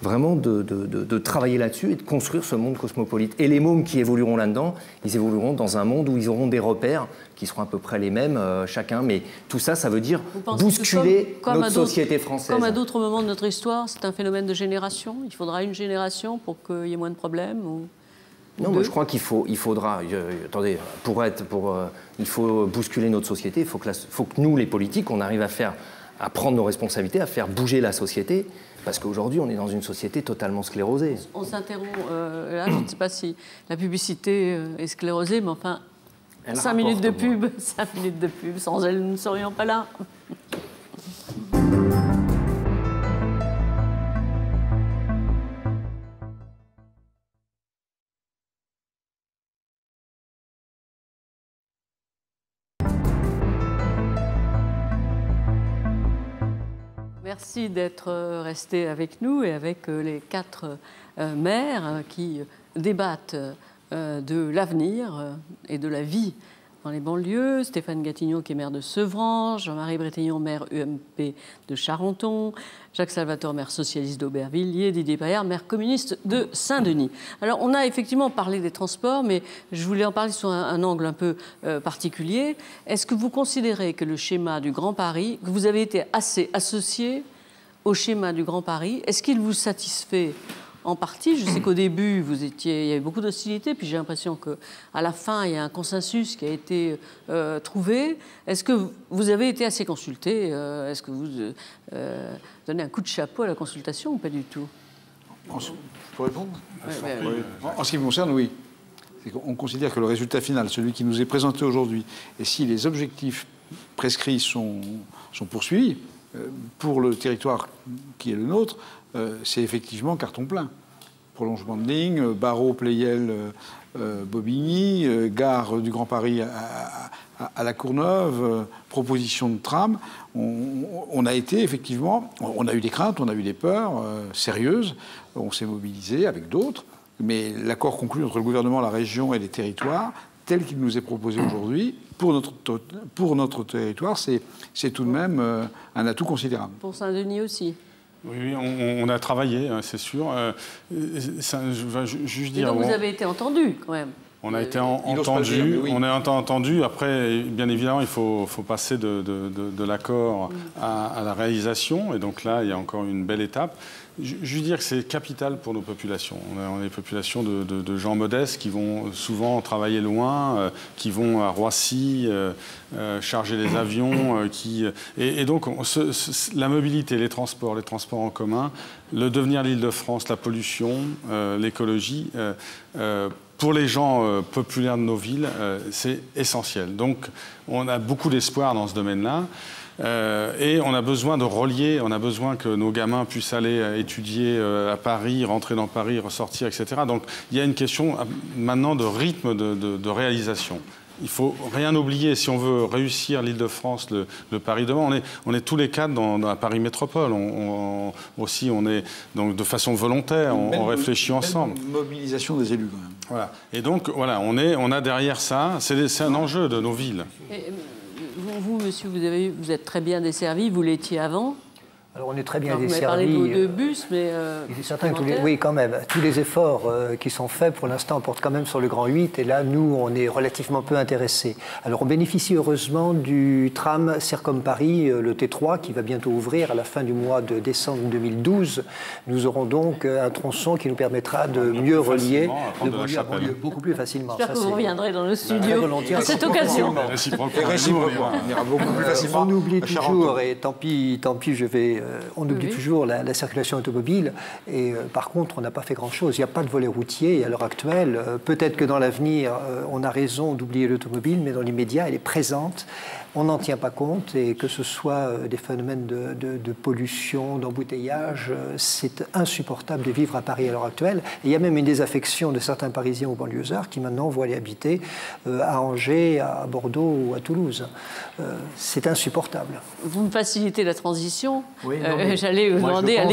vraiment de travailler là-dessus et de construire ce monde cosmopolite. Et les mômes qui évolueront là-dedans, ils évolueront dans un monde où ils auront des repères qui seront à peu près les mêmes chacun. Mais tout ça, ça veut dire bousculer notre société française. Comme à d'autres moments de notre histoire, c'est un phénomène de génération. Il faudra une génération pour qu'il y ait moins de problèmes Non, mais je crois qu'il faudra... attendez, il faut bousculer notre société. Il faut que nous, les politiques, on arrive à prendre nos responsabilités, à faire bouger la société, parce qu'aujourd'hui, on est dans une société totalement sclérosée. On s'interrompt là, je ne sais pas si la publicité est sclérosée, mais enfin, 5 minutes de pub, 5 minutes de pub, sans elle, nous ne serions pas là. Merci d'être resté avec nous et avec les 4 maires qui débattent de l'avenir et de la vie dans les banlieues. Stéphane Gatignon, qui est maire de Sevran, Jean-Marie Brétignon, maire UMP de Charenton, Jacques Salvatore, maire socialiste d'Aubervilliers, Didier Paillard, maire communiste de Saint-Denis. Alors, on a effectivement parlé des transports, mais je voulais en parler sous un angle un peu particulier. Est-ce que vous considérez que le schéma du Grand Paris, que vous avez été assez associé au schéma du Grand Paris, est-ce qu'il vous satisfait en partie? Je sais qu'au début, il y avait beaucoup d'hostilité, puis j'ai l'impression qu'à la fin, il y a un consensus qui a été trouvé. Est-ce que vous avez été assez consulté? Est-ce que vous donnez un coup de chapeau à la consultation ou pas du tout? Je peux répondre? En ce qui me concerne, oui. On considère que le résultat final, celui qui nous est présenté aujourd'hui, et si les objectifs prescrits sont poursuivis, pour le territoire qui est le nôtre, c'est effectivement carton plein. Prolongement de ligne, Barreau, Pleyel, Bobigny, gare du Grand Paris à La Courneuve, proposition de tram, on a été effectivement, on a eu des craintes, on a eu des peurs sérieuses, on s'est mobilisé avec d'autres, mais l'accord conclu entre le gouvernement, la région et les territoires, tel qu'il nous est proposé aujourd'hui, pour notre territoire, c'est tout de même un atout considérable. Pour Saint-Denis aussi. Oui, on a travaillé, c'est sûr. Je vais juste dire. Et donc vous avez été entendu quand même. On a été entendu. Oui. On a entendu. Après, bien évidemment, il faut passer de l'accord à la réalisation. Et donc là, il y a encore une belle étape. Je veux dire que c'est capital pour nos populations. On a des populations de gens modestes qui vont souvent travailler loin, qui vont à Roissy, charger les avions. Et donc, la mobilité, les transports en commun, le devenir de l'Île-de-France, la pollution, l'écologie, pour les gens populaires de nos villes, c'est essentiel. Donc, on a beaucoup d'espoir dans ce domaine-là. Et on a besoin de relier, on a besoin que nos gamins puissent aller étudier à Paris, rentrer dans Paris, ressortir, etc. Donc il y a une question maintenant de rythme de réalisation. Il ne faut rien oublier. Si on veut réussir l'Île-de-France, le Paris demain, on est tous les quatre dans la Paris Métropole. Aussi, on est donc de façon volontaire, on réfléchit ensemble. Mobilisation des élus, quand même. Voilà. Et donc, voilà, on a derrière ça, c'est un enjeu de nos villes. Vous, monsieur, vous êtes très bien desservi, vous l'étiez avant. Alors on est très bien desservi. desservi. Vous avez parlé de bus, mais il est certain que oui, quand même. Tous les efforts qui sont faits pour l'instant portent quand même sur le Grand 8. Et là, nous, on est relativement peu intéressés. Alors on bénéficie heureusement du tram Sercom Paris, le T3, qui va bientôt ouvrir à la fin du mois de décembre 2012. Nous aurons donc un tronçon qui nous permettra de mieux relier, de relier à banlieue beaucoup plus facilement. J'espère que vous reviendrez dans le studio à cette occasion. On ira beaucoup plus facilement. On oublie toujours, et tant pis, on oublie toujours la circulation automobile. Et par contre, on n'a pas fait grand-chose. Il n'y a pas de volet routier à l'heure actuelle. Peut-être que dans l'avenir, on a raison d'oublier l'automobile, mais dans l'immédiat, elle est présente. On n'en tient pas compte, et que ce soit des phénomènes de pollution, d'embouteillage, c'est insupportable de vivre à Paris à l'heure actuelle. Et il y a même une désaffection de certains Parisiens aux banlieusards qui maintenant vont aller habiter à Angers, à Bordeaux ou à Toulouse. C'est insupportable. Vous me facilitez la transition. Oui, j'allais vous demander à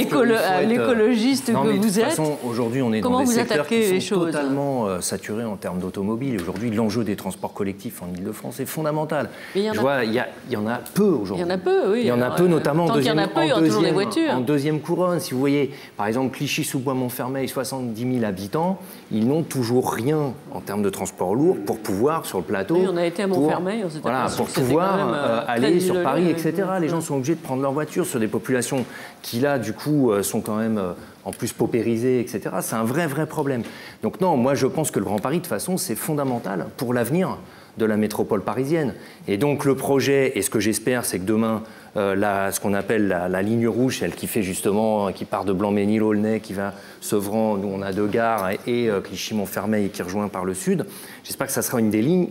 l'écologiste que vous êtes. De toute façon, aujourd'hui, on est dans des secteurs qui sont totalement saturés en termes d'automobile. Aujourd'hui, l'enjeu des transports collectifs en Ile-de-France est fondamental. Mais il y en a peu aujourd'hui. Il y en a peu, oui. Il y en a peu, notamment tant qu'il y en a peu, il y aura toujours des voitures. En deuxième couronne. Si vous voyez, par exemple, Clichy-sous-Bois-Montfermeil, 70 000 habitants, ils n'ont toujours rien en termes de transport lourd pour pouvoir, sur le plateau... Oui, on a été à Montfermeil, on s'était pour pouvoir aller sur Paris, etc. Les gens sont obligés de prendre leur voiture sur des populations qui, là, du coup, sont quand même... en plus paupérisés, etc. C'est un vrai problème. Donc non, moi je pense que le Grand Paris, de toute façon, c'est fondamental pour l'avenir de la métropole parisienne. Et donc le projet, et ce que j'espère, c'est que demain, ce qu'on appelle la ligne rouge, celle qui fait justement, qui part de Blanc-Ménil-Aulnay, qui va Sevran, nous on a 2 gares, et Clichy-Montfermeil qui rejoint par le sud. J'espère que ça sera une des lignes,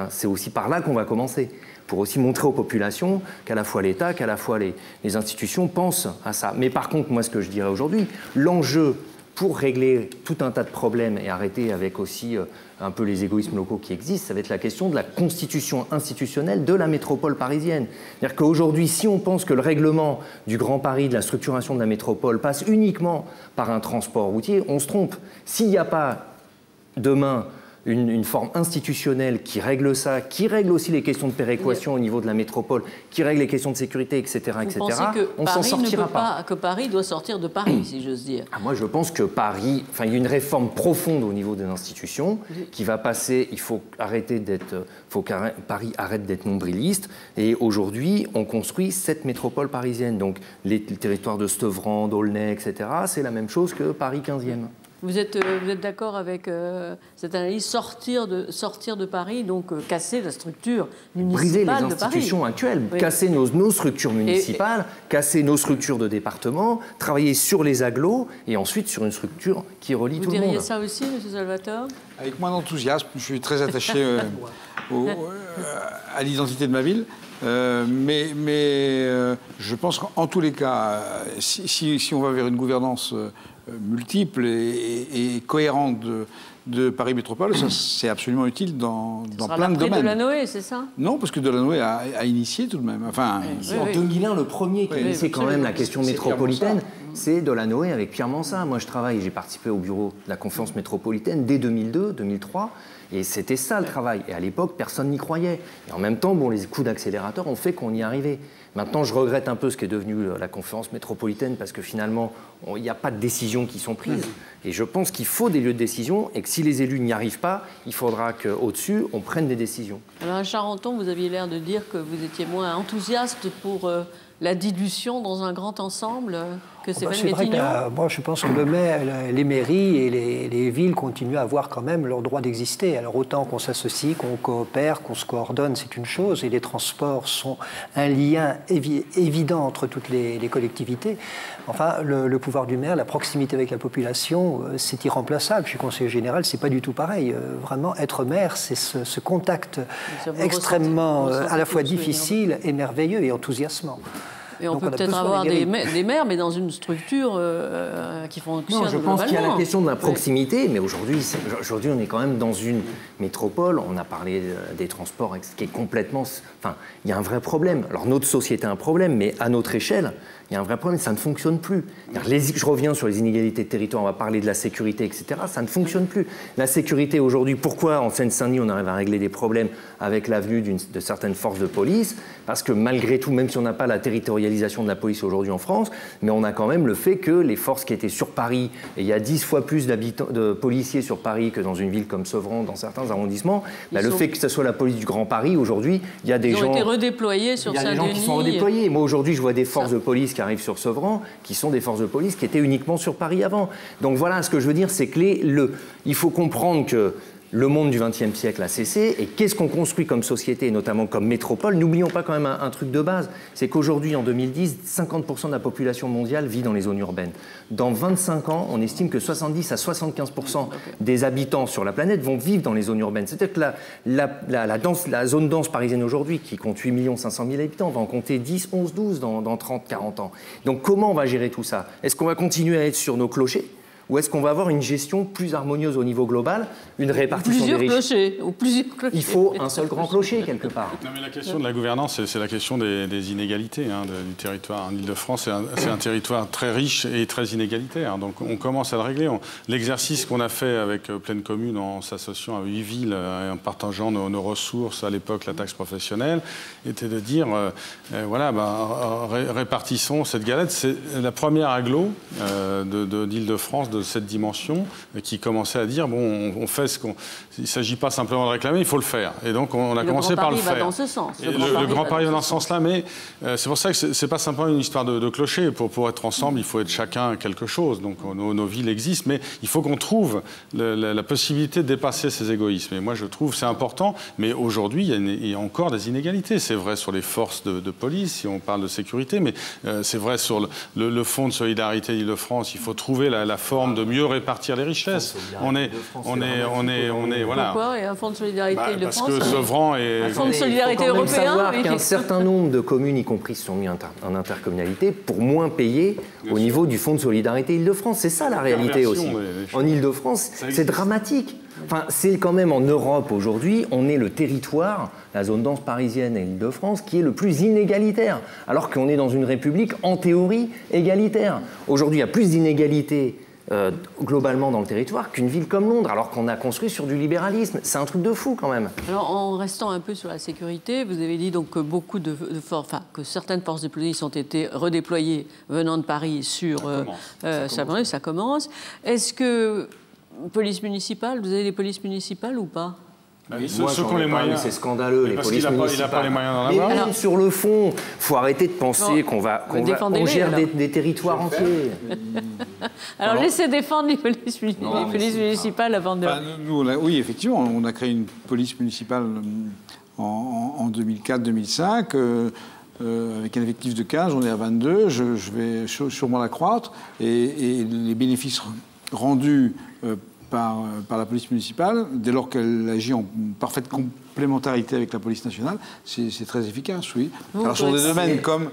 c'est aussi par là qu'on va commencer, pour aussi montrer aux populations qu'à la fois l'État, qu'à la fois les institutions pensent à ça. Mais par contre, moi ce que je dirais aujourd'hui, l'enjeu pour régler tout un tas de problèmes et arrêter avec aussi un peu les égoïsmes locaux qui existent, ça va être la question de la constitution institutionnelle de la métropole parisienne. C'est-à-dire qu'aujourd'hui, si on pense que le règlement du Grand Paris, de la structuration de la métropole, passe uniquement par un transport routier, on se trompe. S'il n'y a pas demain une forme institutionnelle qui règle ça, qui règle aussi les questions de péréquation au niveau de la métropole, qui règle les questions de sécurité, etc., on s'en sortira pas. Que Paris doit sortir de Paris, si j'ose dire. Moi, je pense que Paris, il y a une réforme profonde au niveau des institutions qui va passer. Il faut que Paris arrête d'être nombriliste. Et aujourd'hui, on construit cette métropole parisienne. Donc, les territoires de Sevran, d'Aulnay, etc., c'est la même chose que Paris 15e. Vous êtes d'accord avec cette analyse, sortir de Paris, donc casser la structure municipale briser les de Paris. institutions actuelles, casser nos structures municipales, casser nos structures de département, travailler sur les agglos et ensuite sur une structure qui relie tout le monde. Vous diriez ça aussi, M. Salvatore ? Avec moins d'enthousiasme, je suis très attaché à l'identité de ma ville. Mais je pense qu'en tous les cas, si on va vers une gouvernance multiple et cohérent de Paris Métropole, ça c'est absolument utile dans plein de domaines. Delanoë, c'est ça? Non, parce que Delanoë a initié tout de même. Enfin, en 2001, le premier qui a initié quand même la question métropolitaine, c'est Delanoë avec Pierre Mansart. Moi, j'ai participé au bureau de la conférence métropolitaine dès 2002, 2003. Et c'était ça le travail. Et à l'époque, personne n'y croyait. Et en même temps, les coups d'accélérateur ont fait qu'on y arrivait. Maintenant, je regrette un peu ce qui est devenu la conférence métropolitaine parce que finalement, il n'y a pas de décisions qui sont prises. Et je pense qu'il faut des lieux de décision et que si les élus n'y arrivent pas, il faudra qu'au-dessus, on prenne des décisions. Alors à Charenton, vous aviez l'air de dire que vous étiez moins enthousiaste pour la dilution dans un grand ensemble que Stéphane Guettignon. Moi, je pense que les mairies et les villes continuent à avoir quand même leur droit d'exister. Alors autant qu'on s'associe, qu'on coopère, qu'on se coordonne, c'est une chose, et les transports sont un lien évident entre toutes les collectivités. Enfin, le pouvoir du maire, la proximité avec la population, c'est irremplaçable. Je suis conseiller général, c'est pas du tout pareil. Vraiment, être maire, c'est ce contact extrêmement à la fois difficile et merveilleux et enthousiasmant. Et on peut peut-être avoir des maires, mais dans une structure qui fonctionne. Non, je pense qu'il y a la question de la proximité, mais aujourd'hui, on est quand même dans une métropole. On a parlé des transports, qui est complètement... Enfin, il y a un vrai problème. Alors, notre société a un problème, mais à notre échelle, il y a un vrai problème, ça ne fonctionne plus. Je reviens sur les inégalités de territoire, on va parler de la sécurité, etc. Ça ne fonctionne plus. La sécurité aujourd'hui, pourquoi en Seine-Saint-Denis on arrive à régler des problèmes avec l'avenue de certaines forces de police? Parce que malgré tout, même si on n'a pas la territorialisation de la police aujourd'hui en France, mais on a quand même le fait que les forces qui étaient sur Paris, et il y a 10 fois plus de policiers sur Paris que dans une ville comme Sevran, dans certains arrondissements, le fait que ce soit la police du Grand Paris, aujourd'hui, il y a des gens... Ils ont été redéployés sur Saint-Denis. Il y a des gens qui sont redéployés. Moi, aujourd'hui, je vois des forces de police qui arrivent sur Sevran, qui sont des forces de police qui étaient uniquement sur Paris avant. Donc voilà, ce que je veux dire, c'est que il faut comprendre que le monde du XXe siècle a cessé, et qu'est-ce qu'on construit comme société, et notamment comme métropole? N'oublions pas quand même un truc de base, c'est qu'aujourd'hui, en 2010, 50% de la population mondiale vit dans les zones urbaines. Dans 25 ans, on estime que 70 à 75% des habitants sur la planète vont vivre dans les zones urbaines. C'est-à-dire que la zone dense parisienne aujourd'hui, qui compte 8 500 000 habitants, va en compter 10, 11, 12 dans 30, 40 ans. Donc comment on va gérer tout ça? Est-ce qu'on va continuer à être sur nos clochers? Ou est-ce qu'on va avoir une gestion plus harmonieuse au niveau global, une répartition des richesses? Plusieurs clochers. Il faut un seul grand clocher, quelque part. Non, mais la question de la gouvernance, c'est la question des inégalités du territoire. En Ile-de-France, c'est un territoire très riche et très inégalitaire. Donc on commence à le régler. L'exercice qu'on a fait avec Pleine Commune en s'associant à 8 villes et en partageant nos ressources, à l'époque la taxe professionnelle, était de dire, répartissons cette galette. C'est la première agglo d'Île-de-France de cette dimension qui commençait à dire on fait ce qu'on... Il ne s'agit pas simplement de réclamer, il faut le faire. Et donc on a commencé par le faire. Le Grand Paris va dans ce sens. Le Grand Paris va dans ce sens-là, mais c'est pour ça que ce n'est pas simplement une histoire de clocher. Pour être ensemble, il faut être chacun quelque chose. Donc nos villes existent, mais il faut qu'on trouve la possibilité de dépasser ces égoïsmes. Et moi je trouve que c'est important, mais aujourd'hui il y a encore des inégalités. C'est vrai sur les forces de police, si on parle de sécurité, mais c'est vrai sur le fonds de solidarité d'Île-de-France. Il faut trouver la forme de mieux répartir les richesses. Voilà. Pourquoi? Et un fonds de solidarité Île-de-France? Parce que Sevran est... Un fonds de solidarité européen. Il faut savoir qu'un certain nombre de communes, y compris, se sont mis en intercommunalité pour moins payer au niveau du fonds de solidarité Île-de-France. C'est ça la réalité aussi. En Île-de-France, c'est dramatique. Enfin, c'est quand même en Europe aujourd'hui, on est le territoire, la zone dense parisienne et l'Île-de-France, qui est le plus inégalitaire, alors qu'on est dans une république en théorie égalitaire. Aujourd'hui, il y a plus d'inégalités globalement dans le territoire qu'une ville comme Londres, alors qu'on a construit sur du libéralisme. C'est un truc de fou quand même. Alors en restant un peu sur la sécurité, vous avez dit donc que que certaines forces de police ont été redéployées venant de Paris sur ça commence. Est-ce que police municipale, vous avez des polices municipales ou pas? Ceux qui ont les moyens, c'est scandaleux, les polices municipales. Il n'a pas les moyens d'en avoir. Mais sur le fond, il faut arrêter de penser qu'on gère des territoires entiers. Alors laissez défendre les polices municipales avant de... Oui, effectivement, on a créé une police municipale en 2004-2005. Avec un effectif de 15, on est à 22. Je vais sûrement l'accroître. Et les bénéfices rendus par la police municipale, dès lors qu'elle agit en parfaite complémentarité avec la police nationale, c'est très efficace, oui. Alors, sur des domaines comme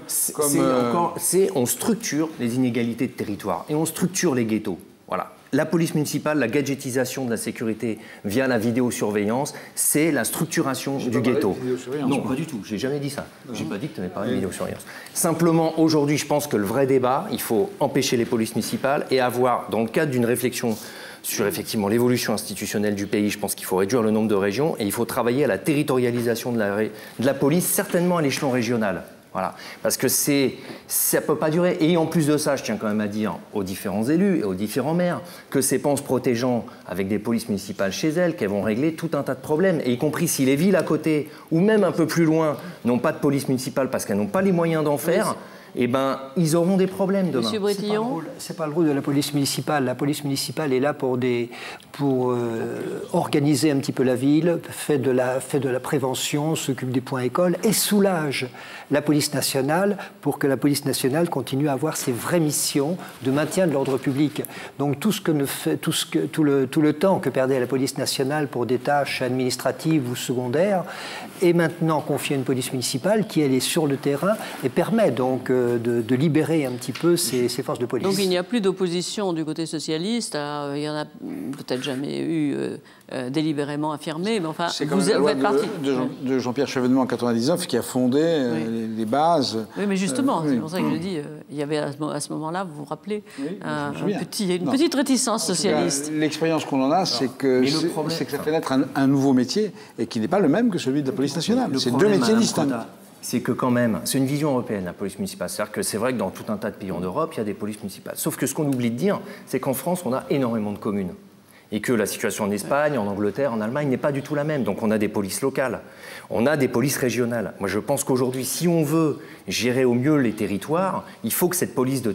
on structure les inégalités de territoire et on structure les ghettos. Voilà. La police municipale, la gadgetisation de la sécurité via la vidéosurveillance, c'est la structuration du ghetto. Non, pas du tout. J'ai jamais dit ça. J'ai pas dit que tu n'avais parlé de vidéosurveillance. Simplement, aujourd'hui, je pense que le vrai débat, il faut empêcher les polices municipales et avoir, dans le cadre d'une réflexion sur effectivement l'évolution institutionnelle du pays, je pense qu'il faut réduire le nombre de régions et il faut travailler à la territorialisation de la police, certainement à l'échelon régional. Voilà. Parce que ça ne peut pas durer. Et en plus de ça, je tiens quand même à dire aux différents élus et aux différents maires que c'est pas en se protégeant avec des polices municipales chez elles qu'elles vont régler tout un tas de problèmes. Et y compris si les villes à côté, ou même un peu plus loin, n'ont pas de police municipale parce qu'elles n'ont pas les moyens d'en faire, eh ben, ils auront des problèmes demain. Monsieur Brétillon ? C'est pas le rôle de la police municipale. La police municipale est là pour organiser un petit peu la ville, fait de la prévention, s'occupe des points écoles et soulage la police nationale pour que la police nationale continue à avoir ses vraies missions de maintien de l'ordre public. Donc tout le temps que perdait la police nationale pour des tâches administratives ou secondaires est maintenant confié à une police municipale qui elle est sur le terrain et permet donc de libérer un petit peu ces forces de police. Donc il n'y a plus d'opposition du côté socialiste. Il y en a peut-être jamais eu délibérément affirmé, mais enfin, c'est vous êtes parti de Jean-Pierre Chevènement en 99 qui a fondé les bases. Oui, mais justement, c'est pour ça que je dis, il y avait à ce moment-là, vous vous rappelez, une petite réticence socialiste. L'expérience qu'on en a, c'est que ça fait naître un nouveau métier et qui n'est pas le même que celui de la police nationale. C'est deux métiers distincts. C'est que quand même, c'est une vision européenne, la police municipale. C'est-à-dire que c'est vrai que dans tout un tas de pays en Europe, il y a des polices municipales. Sauf que ce qu'on oublie de dire, c'est qu'en France, on a énormément de communes. Et que la situation en Espagne, en Angleterre, en Allemagne n'est pas du tout la même. Donc on a des polices locales, on a des polices régionales. Moi je pense qu'aujourd'hui, si on veut gérer au mieux les territoires, il faut que cette police de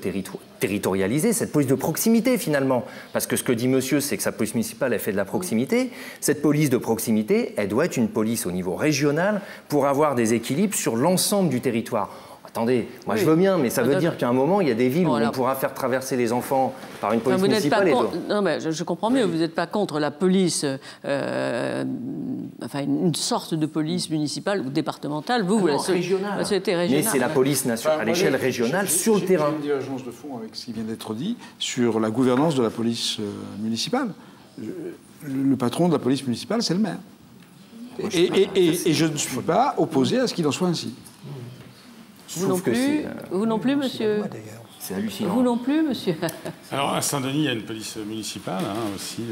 territorialisée, cette police de proximité finalement, parce que ce que dit monsieur, c'est que sa police municipale, elle fait de la proximité. Cette police de proximité, elle doit être une police au niveau régional pour avoir des équilibres sur l'ensemble du territoire. Attendez, moi je veux bien, mais ça veut dire qu'à un moment, il y a des villes où on pourra faire traverser les enfants par une police municipale. Non, mais je comprends mieux, vous n'êtes pas contre la police, enfin une sorte de police municipale ou départementale, vous régionale. Mais c'est la police nationale à l'échelle régionale sur le terrain. J'ai une divergence de fond avec ce qui vient d'être dit sur la gouvernance de la police municipale. Le patron de la police municipale, c'est le maire. Et je ne suis pas opposé à ce qu'il en soit ainsi. Vous non plus, monsieur. C'est hallucinant. Vous non plus, monsieur. Alors, à Saint-Denis, il y a une police municipale aussi,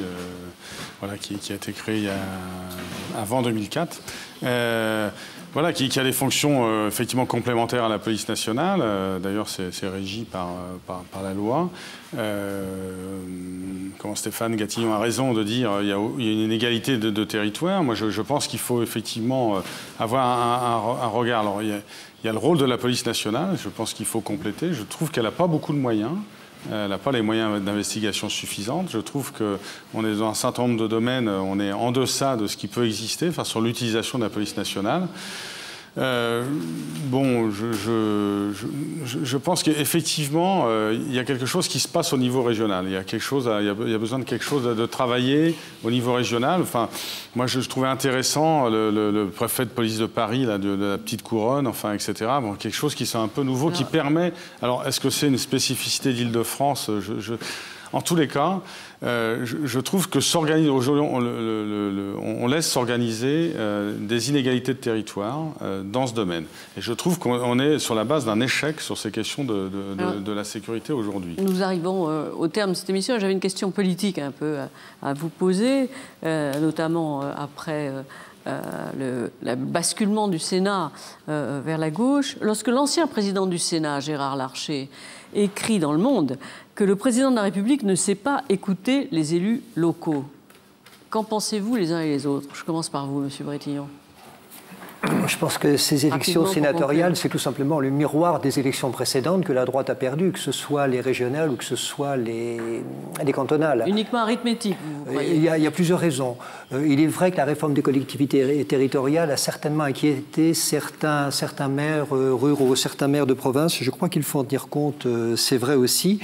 qui a été créée avant 2004. Qui a des fonctions effectivement complémentaires à la police nationale. D'ailleurs, c'est régi par la loi. Stéphane Gatillon a raison de dire qu'il y a une inégalité de territoire. Moi, je pense qu'il faut effectivement avoir un regard. Alors, il y a le rôle de la police nationale. Je pense qu'il faut compléter. Je trouve qu'elle n'a pas beaucoup de moyens. Elle n'a pas les moyens d'investigation suffisants. Je trouve qu'on est dans un certain nombre de domaines, on est en deçà de ce qui peut exister, sur l'utilisation de la police nationale. Je pense qu'effectivement, il y a quelque chose qui se passe au niveau régional. Il y a besoin de quelque chose de travailler au niveau régional. Enfin, moi, je trouvais intéressant le préfet de police de Paris, de la petite couronne, etc. Bon, quelque chose qui soit un peu nouveau, qui permet. Alors, est-ce que c'est une spécificité d'Île-de-France ? En tous les cas, je trouve que s'organiser aujourd'hui, on laisse s'organiser des inégalités de territoire dans ce domaine. Et je trouve qu'on est sur la base d'un échec sur ces questions de la sécurité aujourd'hui. Nous arrivons au terme de cette émission. J'avais une question politique un peu à vous poser, notamment après le basculement du Sénat vers la gauche. Lorsque l'ancien président du Sénat, Gérard Larcher, écrit dans Le Monde que le président de la République ne sait pas écouter les élus locaux. Qu'en pensez-vous les uns et les autres ? Je commence par vous, monsieur Brétillon. Je pense que ces élections sénatoriales, c'est tout simplement le miroir des élections précédentes que la droite a perdues, que ce soit les régionales ou que ce soit les cantonales. Uniquement arithmétique, vous croyez? Il y a plusieurs raisons. Il est vrai que la réforme des collectivités territoriales a certainement inquiété certains maires ruraux, certains maires de province. Je crois qu'il faut en tenir compte, c'est vrai aussi.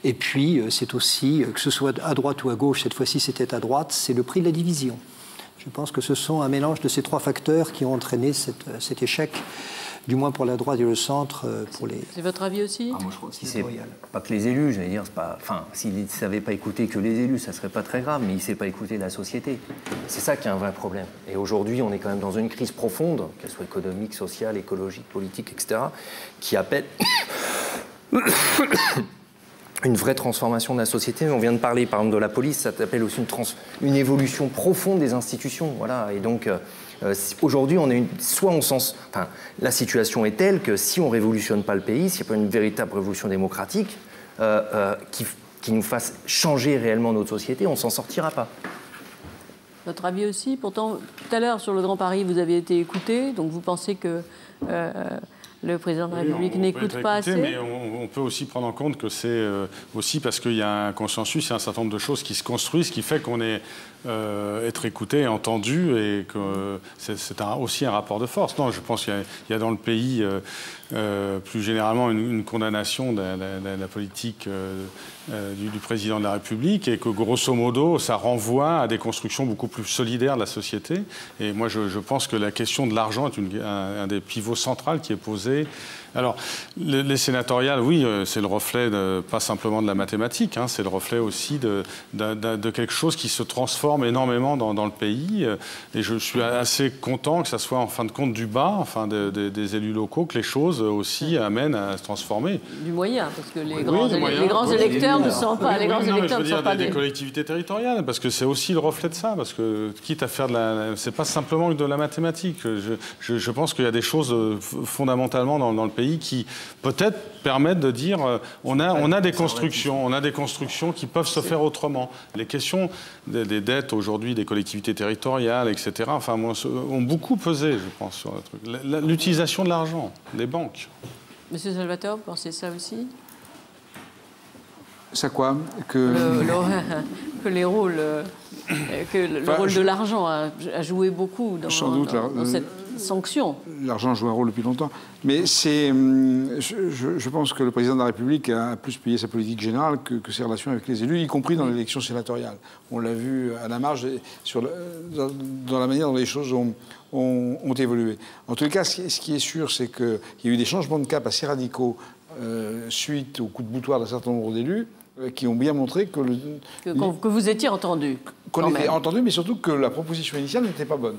Et puis, c'est aussi, que ce soit à droite ou à gauche, cette fois-ci c'était à droite, c'est le prix de la division. Je pense que ce sont un mélange de ces trois facteurs qui ont entraîné cet échec, du moins pour la droite et le centre. C'est votre avis aussi? Moi, je crois que si c'est pas que les élus, j'allais dire, s'il ne savait pas écouter que les élus, ça ne serait pas très grave, mais il ne sait pas écouter la société. C'est ça qui est un vrai problème. Et aujourd'hui, on est quand même dans une crise profonde, qu'elle soit économique, sociale, écologique, politique, etc., qui appelle une vraie transformation de la société. On vient de parler, par exemple, de la police, ça appelle aussi une évolution profonde des institutions. Voilà. Et donc, aujourd'hui, la situation est telle que si on ne révolutionne pas le pays, s'il n'y a pas une véritable révolution démocratique qui nous fasse changer réellement notre société, on ne s'en sortira pas. Votre avis aussi? Pourtant, tout à l'heure, sur le Grand Paris, vous avez été écouté, donc vous pensez que le président de la République n'écoute pas assez? Mais on peut aussi prendre en compte que c'est aussi parce qu'il y a un consensus, il y a un certain nombre de choses qui se construisent, ce qui fait qu'on est être écouté, entendu, et que c'est aussi un rapport de force. Non, je pense qu'il y a dans le pays plus généralement une condamnation de la politique du président de la République, et que grosso modo ça renvoie à des constructions beaucoup plus solidaires de la société. Et moi je pense que la question de l'argent est un des pivots centraux qui est posé. Alors, les sénatoriales, oui, c'est le reflet pas simplement de la mathématique, c'est le reflet aussi de quelque chose qui se transforme énormément dans le pays. Et je suis assez content que ça soit en fin de compte du bas, des élus locaux, que les choses aussi amènent à se transformer. Du moyen, parce que les grands électeurs ne sont pas. Les grands électeurs ne sont pas des collectivités territoriales, parce que c'est aussi le reflet de ça, parce que quitte à faire c'est pas simplement de la mathématique. Je pense qu'il y a des choses fondamentalement dans le pays qui peut-être permettent de dire on a des constructions qui peuvent se faire autrement. Les questions des dettes aujourd'hui des collectivités territoriales, etc. Ont beaucoup pesé, je pense, sur le truc. L'utilisation de l'argent des banques. Monsieur Salvatore, vous pensez ça aussi? Ça quoi? Que le rôle de l'argent a joué beaucoup dans cette sanction. L'argent joue un rôle depuis longtemps. Mais je pense que le président de la République a plus payé sa politique générale que ses relations avec les élus, y compris dans l'élection sénatoriale. On l'a vu à la marge dans la manière dont les choses ont évolué. En tout cas, ce qui est sûr, c'est qu'il y a eu des changements de cap assez radicaux suite au coup de boutoir d'un certain nombre d'élus qui ont bien montré que vous étiez entendu. Qu'on était entendu, mais surtout que la proposition initiale n'était pas bonne.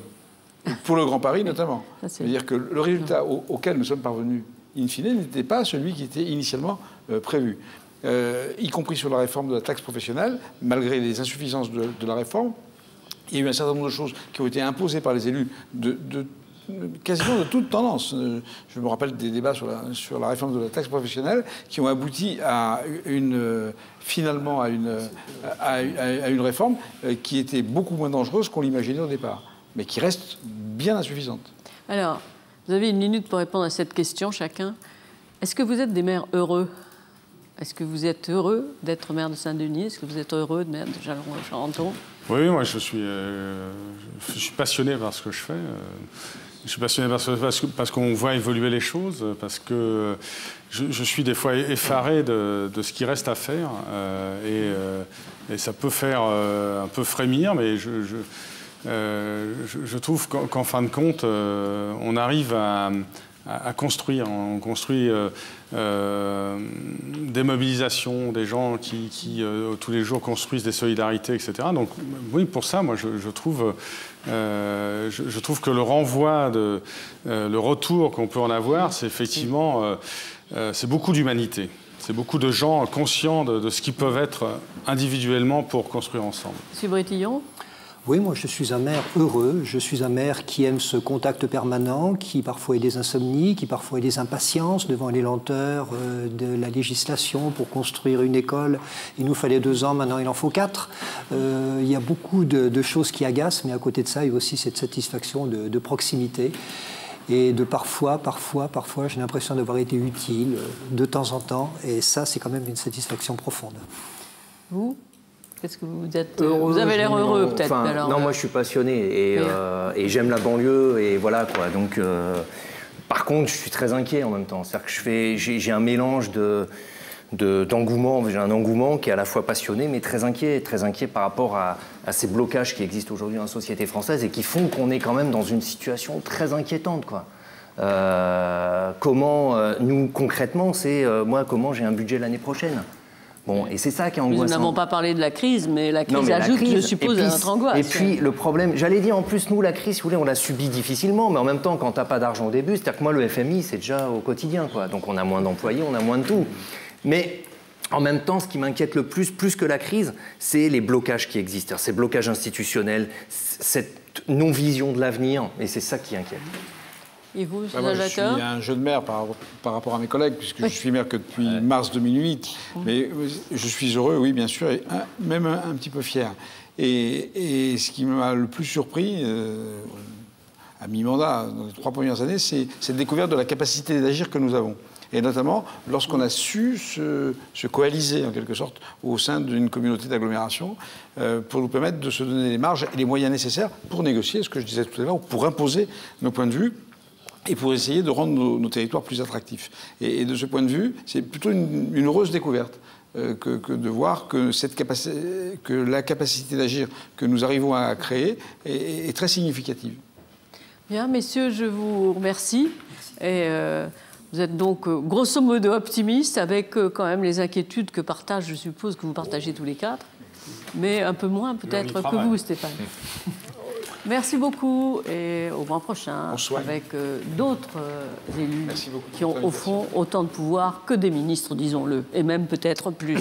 Pour le Grand Paris, notamment. C'est-à-dire que le résultat auquel nous sommes parvenus, in fine, n'était pas celui qui était initialement prévu. Y compris sur la réforme de la taxe professionnelle, malgré les insuffisances de la réforme, il y a eu un certain nombre de choses qui ont été imposées par les élus quasiment de toute tendance. Je me rappelle des débats sur la réforme de la taxe professionnelle qui ont abouti finalement à une réforme qui était beaucoup moins dangereuse qu'on l'imaginait au départ, mais qui reste bien insuffisante. Alors, vous avez 1 minute pour répondre à cette question, chacun. Est-ce que vous êtes des maires heureux? Est-ce que vous êtes heureux d'être maire de Saint-Denis? Est-ce que vous êtes heureux de maire de Châlons-Charenton? Oui, moi je suis passionné par ce que je fais. Je suis passionné parce qu'on voit évoluer les choses, parce que je suis des fois effaré de ce qui reste à faire. Et ça peut faire un peu frémir, mais je trouve qu'en fin de compte, on arrive à construire. On construit des mobilisations, des gens qui tous les jours construisent des solidarités, etc. Donc oui, pour ça, moi, je trouve que le renvoi, le retour qu'on peut en avoir, c'est effectivement c'est beaucoup d'humanité. C'est beaucoup de gens conscients de ce qu'ils peuvent être individuellement pour construire ensemble. Monsieur Brétillon ? Oui, moi je suis un maire heureux, je suis un maire qui aime ce contact permanent, qui parfois a des insomnies, qui parfois a des impatiences devant les lenteurs de la législation. Pour construire une école, il nous fallait 2 ans, maintenant il en faut 4. Il y a beaucoup de choses qui agacent, mais à côté de ça, il y a aussi cette satisfaction de proximité. et de parfois, j'ai l'impression d'avoir été utile de temps en temps, et ça, c'est quand même une satisfaction profonde. Vous ? Qu'est-ce que vous êtes heureux? Vous avez l'air heureux, peut-être. Enfin, non, moi, je suis passionné et j'aime la banlieue, et voilà, quoi. Donc, par contre, je suis très inquiet en même temps. C'est-à-dire que j'ai un mélange d'engouement, j'ai un engouement qui est à la fois passionné mais très inquiet par rapport à ces blocages qui existent aujourd'hui dans la société française et qui font qu'on est quand même dans une situation très inquiétante, quoi. Nous concrètement, c'est moi comment j'ai un budget l'année prochaine. Bon, et c'est ça qui est angoissant. Nous n'avons pas parlé de la crise, mais la crise ajoute, je suppose, à notre angoisse. Et puis le problème, j'allais dire en plus, nous la crise, si vous voulez, on l'a subie difficilement, mais en même temps, quand t'as pas d'argent au début, c'est-à-dire que moi le FMI, c'est déjà au quotidien, quoi. Donc on a moins d'employés, on a moins de tout. Mais en même temps, ce qui m'inquiète le plus que la crise, c'est les blocages qui existent, ces blocages institutionnels, cette non-vision de l'avenir, et c'est ça qui inquiète. Et vous, M. Moi, je suis un jeune maire par rapport à mes collègues, puisque je suis maire que depuis mars 2008. Mais je suis heureux, oui, bien sûr, et même un petit peu fier. Et ce qui m'a le plus surpris, à mi-mandat, dans les 3 premières années, c'est cette découverte de la capacité d'agir que nous avons. Et notamment lorsqu'on a su se coaliser, en quelque sorte, au sein d'une communauté d'agglomération, pour nous permettre de se donner les marges et les moyens nécessaires pour négocier, ce que je disais tout à l'heure, pour imposer nos points de vue et pour essayer de rendre nos territoires plus attractifs. Et de ce point de vue, c'est plutôt une heureuse découverte que de voir que la capacité d'agir que nous arrivons à créer est très significative. Bien, messieurs, je vous remercie. Et vous êtes donc grosso modo optimiste, avec quand même les inquiétudes que je suppose que vous partagez tous les 4, mais un peu moins peut-être que vous, Stéphane. Merci beaucoup et au mois prochain avec d'autres élus qui ont au fond autant de pouvoir que des ministres, disons-le, et même peut-être plus.